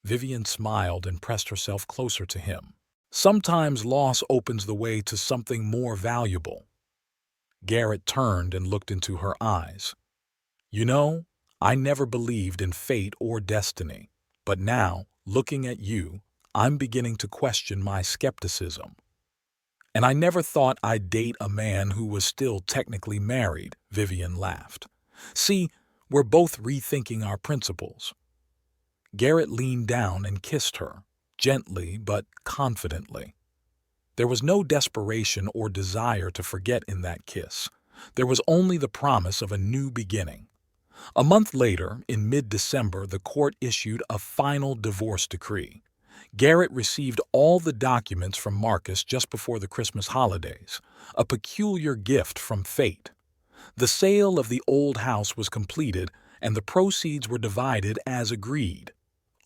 Vivian smiled and pressed herself closer to him. Sometimes loss opens the way to something more valuable. Garrett turned and looked into her eyes. You know, I never believed in fate or destiny, but now, looking at you, I'm beginning to question my skepticism. And I never thought I'd date a man who was still technically married, Vivian laughed. See, we're both rethinking our principles. Garrett leaned down and kissed her, gently but confidently. There was no desperation or desire to forget in that kiss. There was only the promise of a new beginning. A month later, in mid-December, the court issued a final divorce decree. Garrett received all the documents from Marcus just before the Christmas holidays, a peculiar gift from fate. The sale of the old house was completed, and the proceeds were divided as agreed.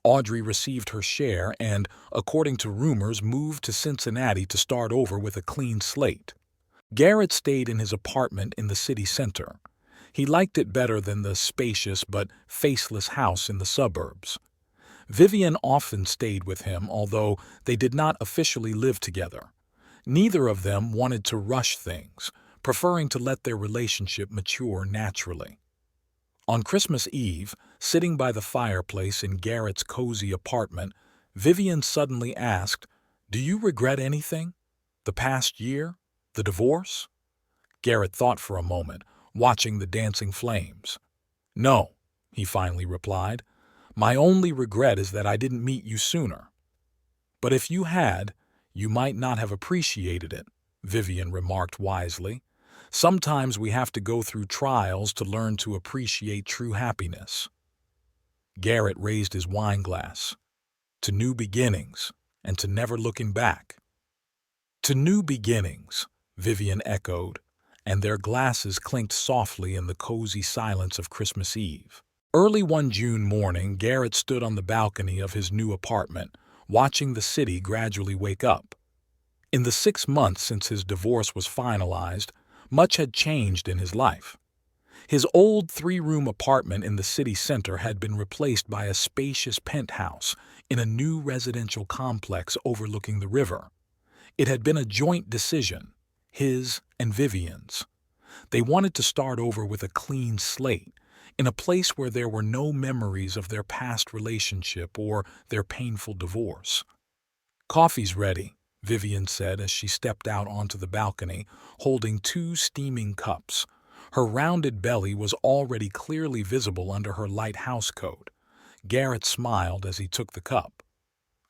Audrey received her share and, according to rumors, moved to Cincinnati to start over with a clean slate. Garrett stayed in his apartment in the city center. He liked it better than the spacious but faceless house in the suburbs. Vivian often stayed with him, although they did not officially live together. Neither of them wanted to rush things, preferring to let their relationship mature naturally. On Christmas Eve, sitting by the fireplace in Garrett's cozy apartment, Vivian suddenly asked, "Do you regret anything? The past year? The divorce?" Garrett thought for a moment, watching the dancing flames. "No," he finally replied. "My only regret is that I didn't meet you sooner." "But if you had, you might not have appreciated it," Vivian remarked wisely. "Sometimes we have to go through trials to learn to appreciate true happiness." Garrett raised his wine glass. "To new beginnings, and to never looking back." "To new beginnings," Vivian echoed, and their glasses clinked softly in the cozy silence of Christmas Eve. Early one June morning, Garrett stood on the balcony of his new apartment, watching the city gradually wake up. In the 6 months since his divorce was finalized, much had changed in his life. His old 3-room apartment in the city center had been replaced by a spacious penthouse in a new residential complex overlooking the river. It had been a joint decision, his and Vivian's. They wanted to start over with a clean slate, in a place where there were no memories of their past relationship or their painful divorce. "Coffee's ready," Vivian said as she stepped out onto the balcony, holding two steaming cups. Her rounded belly was already clearly visible under her light house coat. Garrett smiled as he took the cup.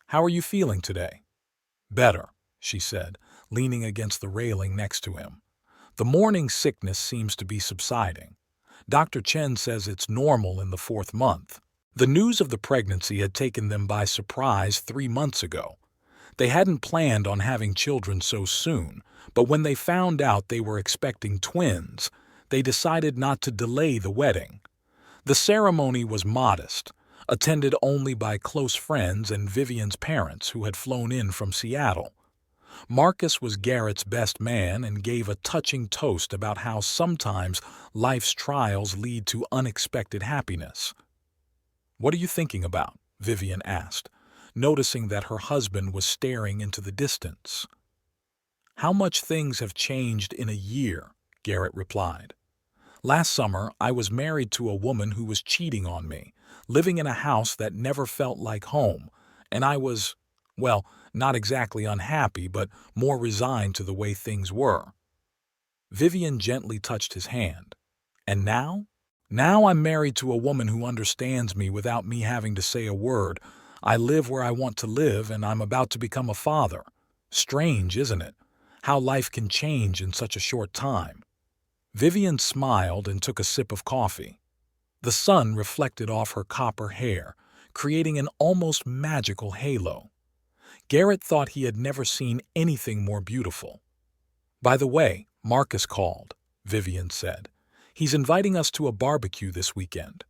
"How are you feeling today?" "Better," she said, leaning against the railing next to him. "The morning sickness seems to be subsiding. Dr. Chen says it's normal in the 4th month." The news of the pregnancy had taken them by surprise 3 months ago. They hadn't planned on having children so soon, but when they found out they were expecting twins, they decided not to delay the wedding. The ceremony was modest, attended only by close friends and Vivian's parents who had flown in from Seattle. Marcus was Garrett's best man and gave a touching toast about how sometimes life's trials lead to unexpected happiness. "What are you thinking about?" Vivian asked, noticing that her husband was staring into the distance. "How much things have changed in a year," Garrett replied. "Last summer, I was married to a woman who was cheating on me, living in a house that never felt like home, and I was, well, not exactly unhappy, but more resigned to the way things were." Vivian gently touched his hand. "And now? Now I'm married to a woman who understands me without me having to say a word. I live where I want to live, and I'm about to become a father. Strange, isn't it? How life can change in such a short time." Vivian smiled and took a sip of coffee. The sun reflected off her copper hair, creating an almost magical halo. Garrett thought he had never seen anything more beautiful. "By the way, Marcus called," Vivian said. "He's inviting us to a barbecue this weekend.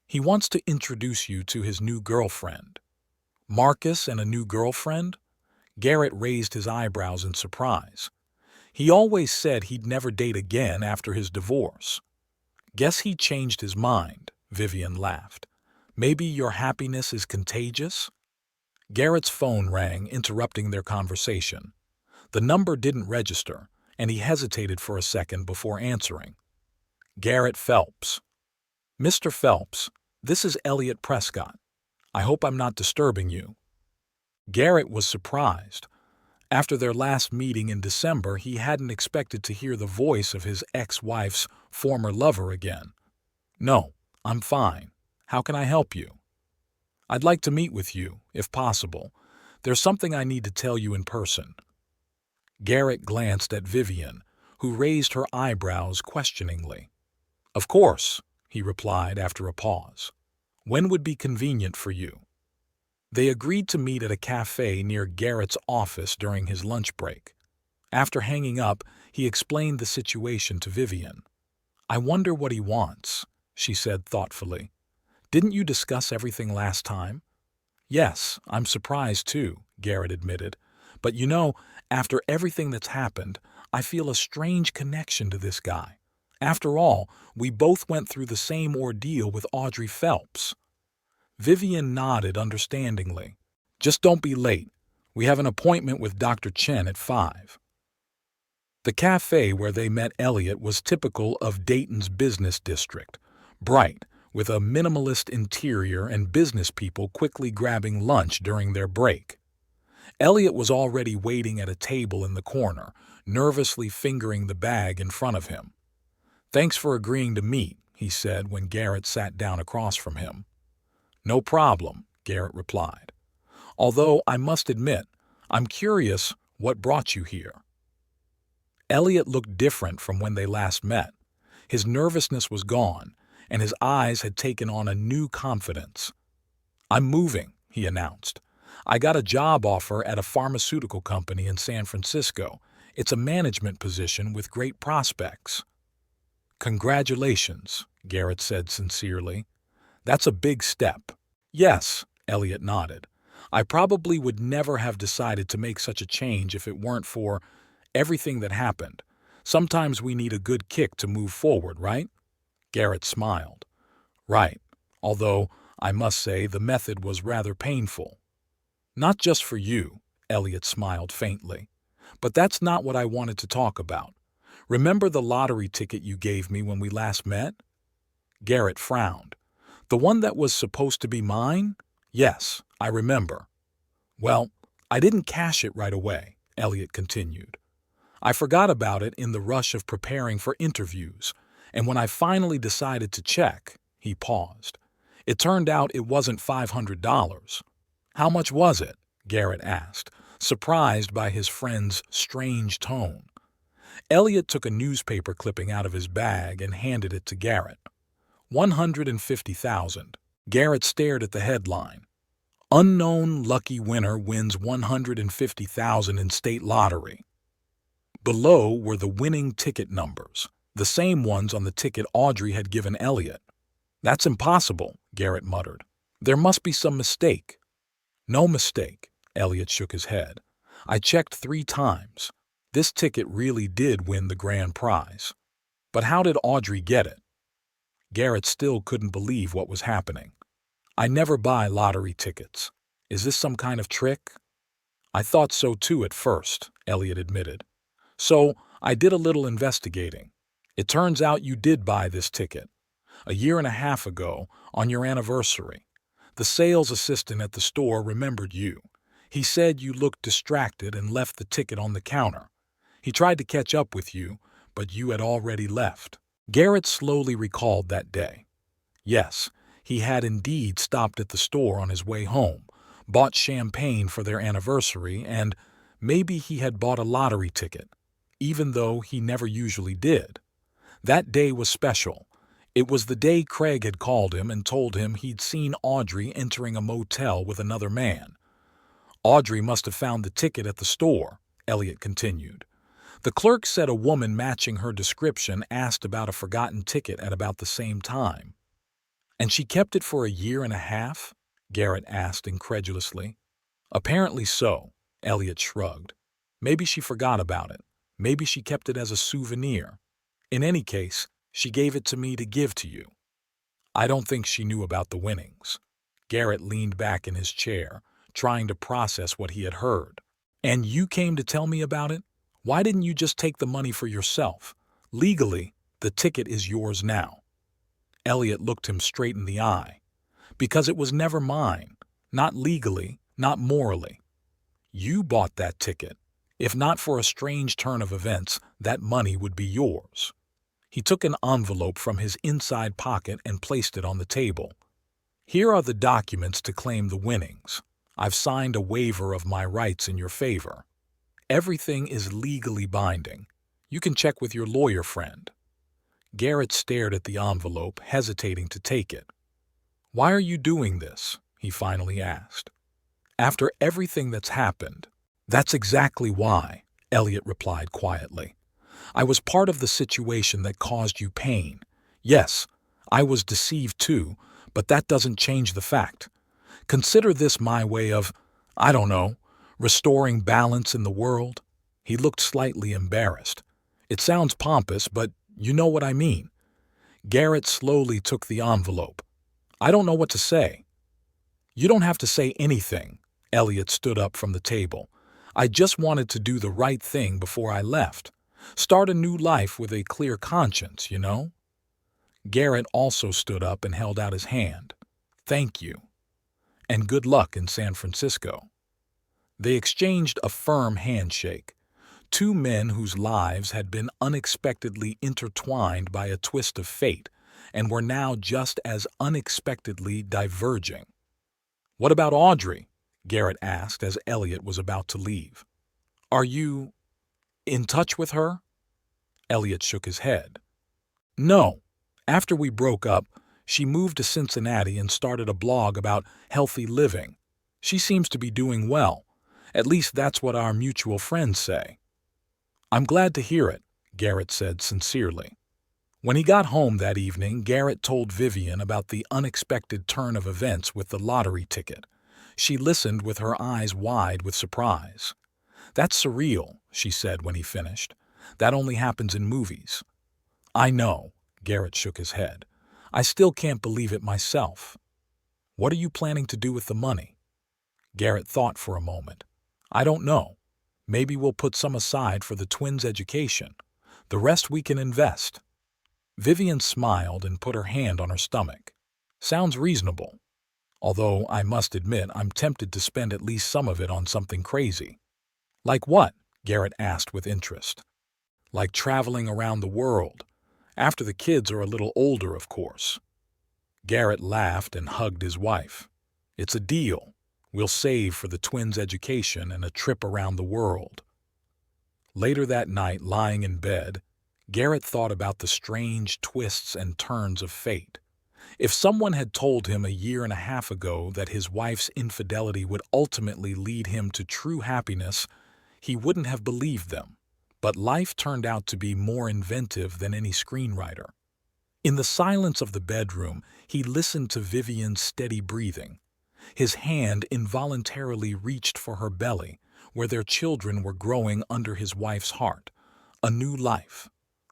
He wants to introduce you to his new girlfriend." "Marcus and a new girlfriend?" Garrett raised his eyebrows in surprise. He always said he'd never date again after his divorce. "Guess he changed his mind," Vivian laughed. "Maybe your happiness is contagious?" Garrett's phone rang, interrupting their conversation. The number didn't register, and he hesitated for a second before answering. "Garrett Phelps." "Mr. Phelps, this is Elliot Prescott. I hope I'm not disturbing you." Garrett was surprised. After their last meeting in December, he hadn't expected to hear the voice of his ex-wife's former lover again. "No, I'm fine. How can I help you?" "I'd like to meet with you, if possible. There's something I need to tell you in person." Garrett glanced at Vivian, who raised her eyebrows questioningly. "Of course," he replied after a pause. "When would be convenient for you?" They agreed to meet at a cafe near Garrett's office during his lunch break. After hanging up, he explained the situation to Vivian. "I wonder what he wants," she said thoughtfully. "Didn't you discuss everything last time?" "Yes, I'm surprised too," Garrett admitted. "But you know, after everything that's happened, I feel a strange connection to this guy. After all, we both went through the same ordeal with Audrey Phelps." Vivian nodded understandingly. "Just don't be late. We have an appointment with Dr. Chen at 5. The cafe where they met Elliot was typical of Dayton's business district, bright, with a minimalist interior and business people quickly grabbing lunch during their break. Elliot was already waiting at a table in the corner, nervously fingering the bag in front of him. "Thanks for agreeing to meet," he said when Garrett sat down across from him. "No problem," Garrett replied. "Although I must admit, I'm curious what brought you here." Elliot looked different from when they last met. His nervousness was gone, and his eyes had taken on a new confidence. "I'm moving," he announced. "I got a job offer at a pharmaceutical company in San Francisco. It's a management position with great prospects." "Congratulations," Garrett said sincerely. "That's a big step." "Yes," Elliot nodded. "I probably would never have decided to make such a change if it weren't for everything that happened. Sometimes we need a good kick to move forward, right?" Garrett smiled. "Right, although I must say the method was rather painful." "Not just for you," Elliot smiled faintly. But that's not what I wanted to talk about. Remember the lottery ticket you gave me when we last met? Garrett frowned. The one that was supposed to be mine? Yes, I remember. Well, I didn't cash it right away, Elliot continued. I forgot about it in the rush of preparing for interviews, and when I finally decided to check, he paused. It turned out it wasn't $500. How much was it? Garrett asked, surprised by his friend's strange tone. Elliot took a newspaper clipping out of his bag and handed it to Garrett. 150,000. Garrett stared at the headline. Unknown lucky winner wins 150,000 in state lottery. Below were the winning ticket numbers, the same ones on the ticket Audrey had given Elliot. That's impossible, Garrett muttered. There must be some mistake. No mistake, Elliot shook his head. I checked 3 times. This ticket really did win the grand prize. But how did Audrey get it? Garrett still couldn't believe what was happening. I never buy lottery tickets. Is this some kind of trick? I thought so too at first, Elliot admitted. So I did a little investigating. It turns out you did buy this ticket. A year and a half ago, on your anniversary. The sales assistant at the store remembered you. He said you looked distracted and left the ticket on the counter. He tried to catch up with you, but you had already left. Garrett slowly recalled that day. Yes, he had indeed stopped at the store on his way home, bought champagne for their anniversary, and maybe he had bought a lottery ticket, even though he never usually did. That day was special. It was the day Craig had called him and told him he'd seen Audrey entering a motel with another man. Audrey must have found the ticket at the store, Elliot continued. The clerk said a woman matching her description asked about a forgotten ticket at about the same time. And she kept it for a year and a half? Garrett asked incredulously. Apparently so, Elliot shrugged. Maybe she forgot about it. Maybe she kept it as a souvenir. In any case, she gave it to me to give to you. I don't think she knew about the winnings. Garrett leaned back in his chair, trying to process what he had heard. And you came to tell me about it? Why didn't you just take the money for yourself? Legally, the ticket is yours now. Elliot looked him straight in the eye. Because it was never mine. Not legally, not morally. You bought that ticket. If not for a strange turn of events, that money would be yours. He took an envelope from his inside pocket and placed it on the table. Here are the documents to claim the winnings. I've signed a waiver of my rights in your favor. Everything is legally binding. You can check with your lawyer friend. Garrett stared at the envelope, hesitating to take it. Why are you doing this? He finally asked. After everything that's happened. That's exactly why, Elliot replied quietly. I was part of the situation that caused you pain. Yes, I was deceived too, but that doesn't change the fact. Consider this my way of, I don't know, restoring balance in the world. He looked slightly embarrassed. It sounds pompous, but you know what I mean. Garrett slowly took the envelope. I don't know what to say. You don't have to say anything. Elliot stood up from the table. I just wanted to do the right thing before I left. Start a new life with a clear conscience, you know? Garrett also stood up and held out his hand. Thank you. And good luck in San Francisco. They exchanged a firm handshake. 2 men whose lives had been unexpectedly intertwined by a twist of fate and were now just as unexpectedly diverging. What about Audrey? Garrett asked as Elliot was about to leave. Are you in touch with her? Elliot shook his head. No. After we broke up, she moved to Cincinnati and started a blog about healthy living. She seems to be doing well. At least that's what our mutual friends say. I'm glad to hear it, Garrett said sincerely. When he got home that evening, Garrett told Vivian about the unexpected turn of events with the lottery ticket. She listened with her eyes wide with surprise. That's surreal, she said when he finished. That only happens in movies. I know, Garrett shook his head. I still can't believe it myself. What are you planning to do with the money? Garrett thought for a moment. I don't know. Maybe we'll put some aside for the twins' education. The rest we can invest." Vivian smiled and put her hand on her stomach. "Sounds reasonable. Although I must admit I'm tempted to spend at least some of it on something crazy." "Like what?" Garrett asked with interest. "Like traveling around the world. After the kids are a little older, of course." Garrett laughed and hugged his wife. "It's a deal. We'll save for the twins' education and a trip around the world." Later that night, lying in bed, Garrett thought about the strange twists and turns of fate. If someone had told him a year and a half ago that his wife's infidelity would ultimately lead him to true happiness, he wouldn't have believed them. But life turned out to be more inventive than any screenwriter. In the silence of the bedroom, he listened to Vivian's steady breathing. His hand involuntarily reached for her belly, where their children were growing under his wife's heart. A new life.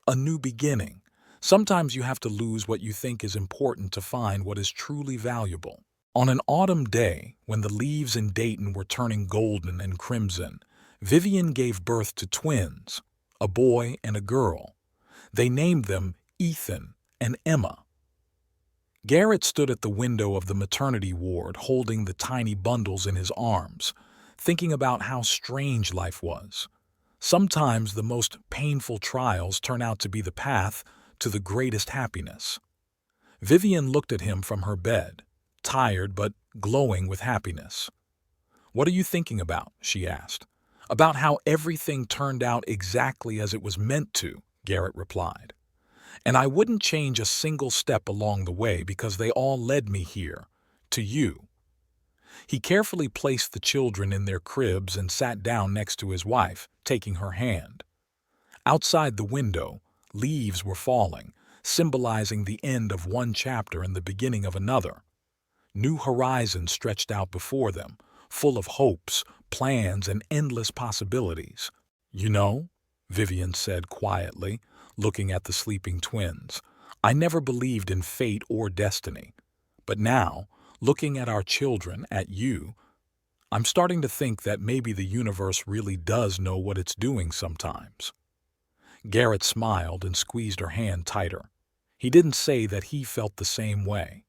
A new beginning. Sometimes you have to lose what you think is important to find what is truly valuable. On an autumn day, when the leaves in Dayton were turning golden and crimson, Vivian gave birth to twins, a boy and a girl. They named them Ethan and Emma. Garrett stood at the window of the maternity ward holding the tiny bundles in his arms, thinking about how strange life was. Sometimes the most painful trials turn out to be the path to the greatest happiness. Vivian looked at him from her bed, tired but glowing with happiness. "What are you thinking about?" she asked. "About how everything turned out exactly as it was meant to," Garrett replied. "And I wouldn't change a single step along the way because they all led me here, to you." He carefully placed the children in their cribs and sat down next to his wife, taking her hand. Outside the window, leaves were falling, symbolizing the end of one chapter and the beginning of another. New horizons stretched out before them, full of hopes, plans, and endless possibilities. "You know," Vivian said quietly, looking at the sleeping twins, "I never believed in fate or destiny. But now, looking at our children, at you, I'm starting to think that maybe the universe really does know what it's doing sometimes." Garrett smiled and squeezed her hand tighter. He didn't say that he felt the same way.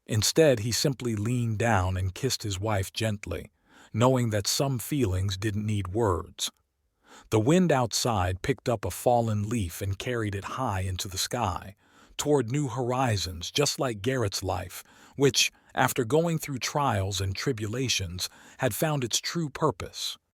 Instead, he simply leaned down and kissed his wife gently, knowing that some feelings didn't need words. The wind outside picked up a fallen leaf and carried it high into the sky, toward new horizons, just like Garrett's life, which, after going through trials and tribulations, had found its true purpose.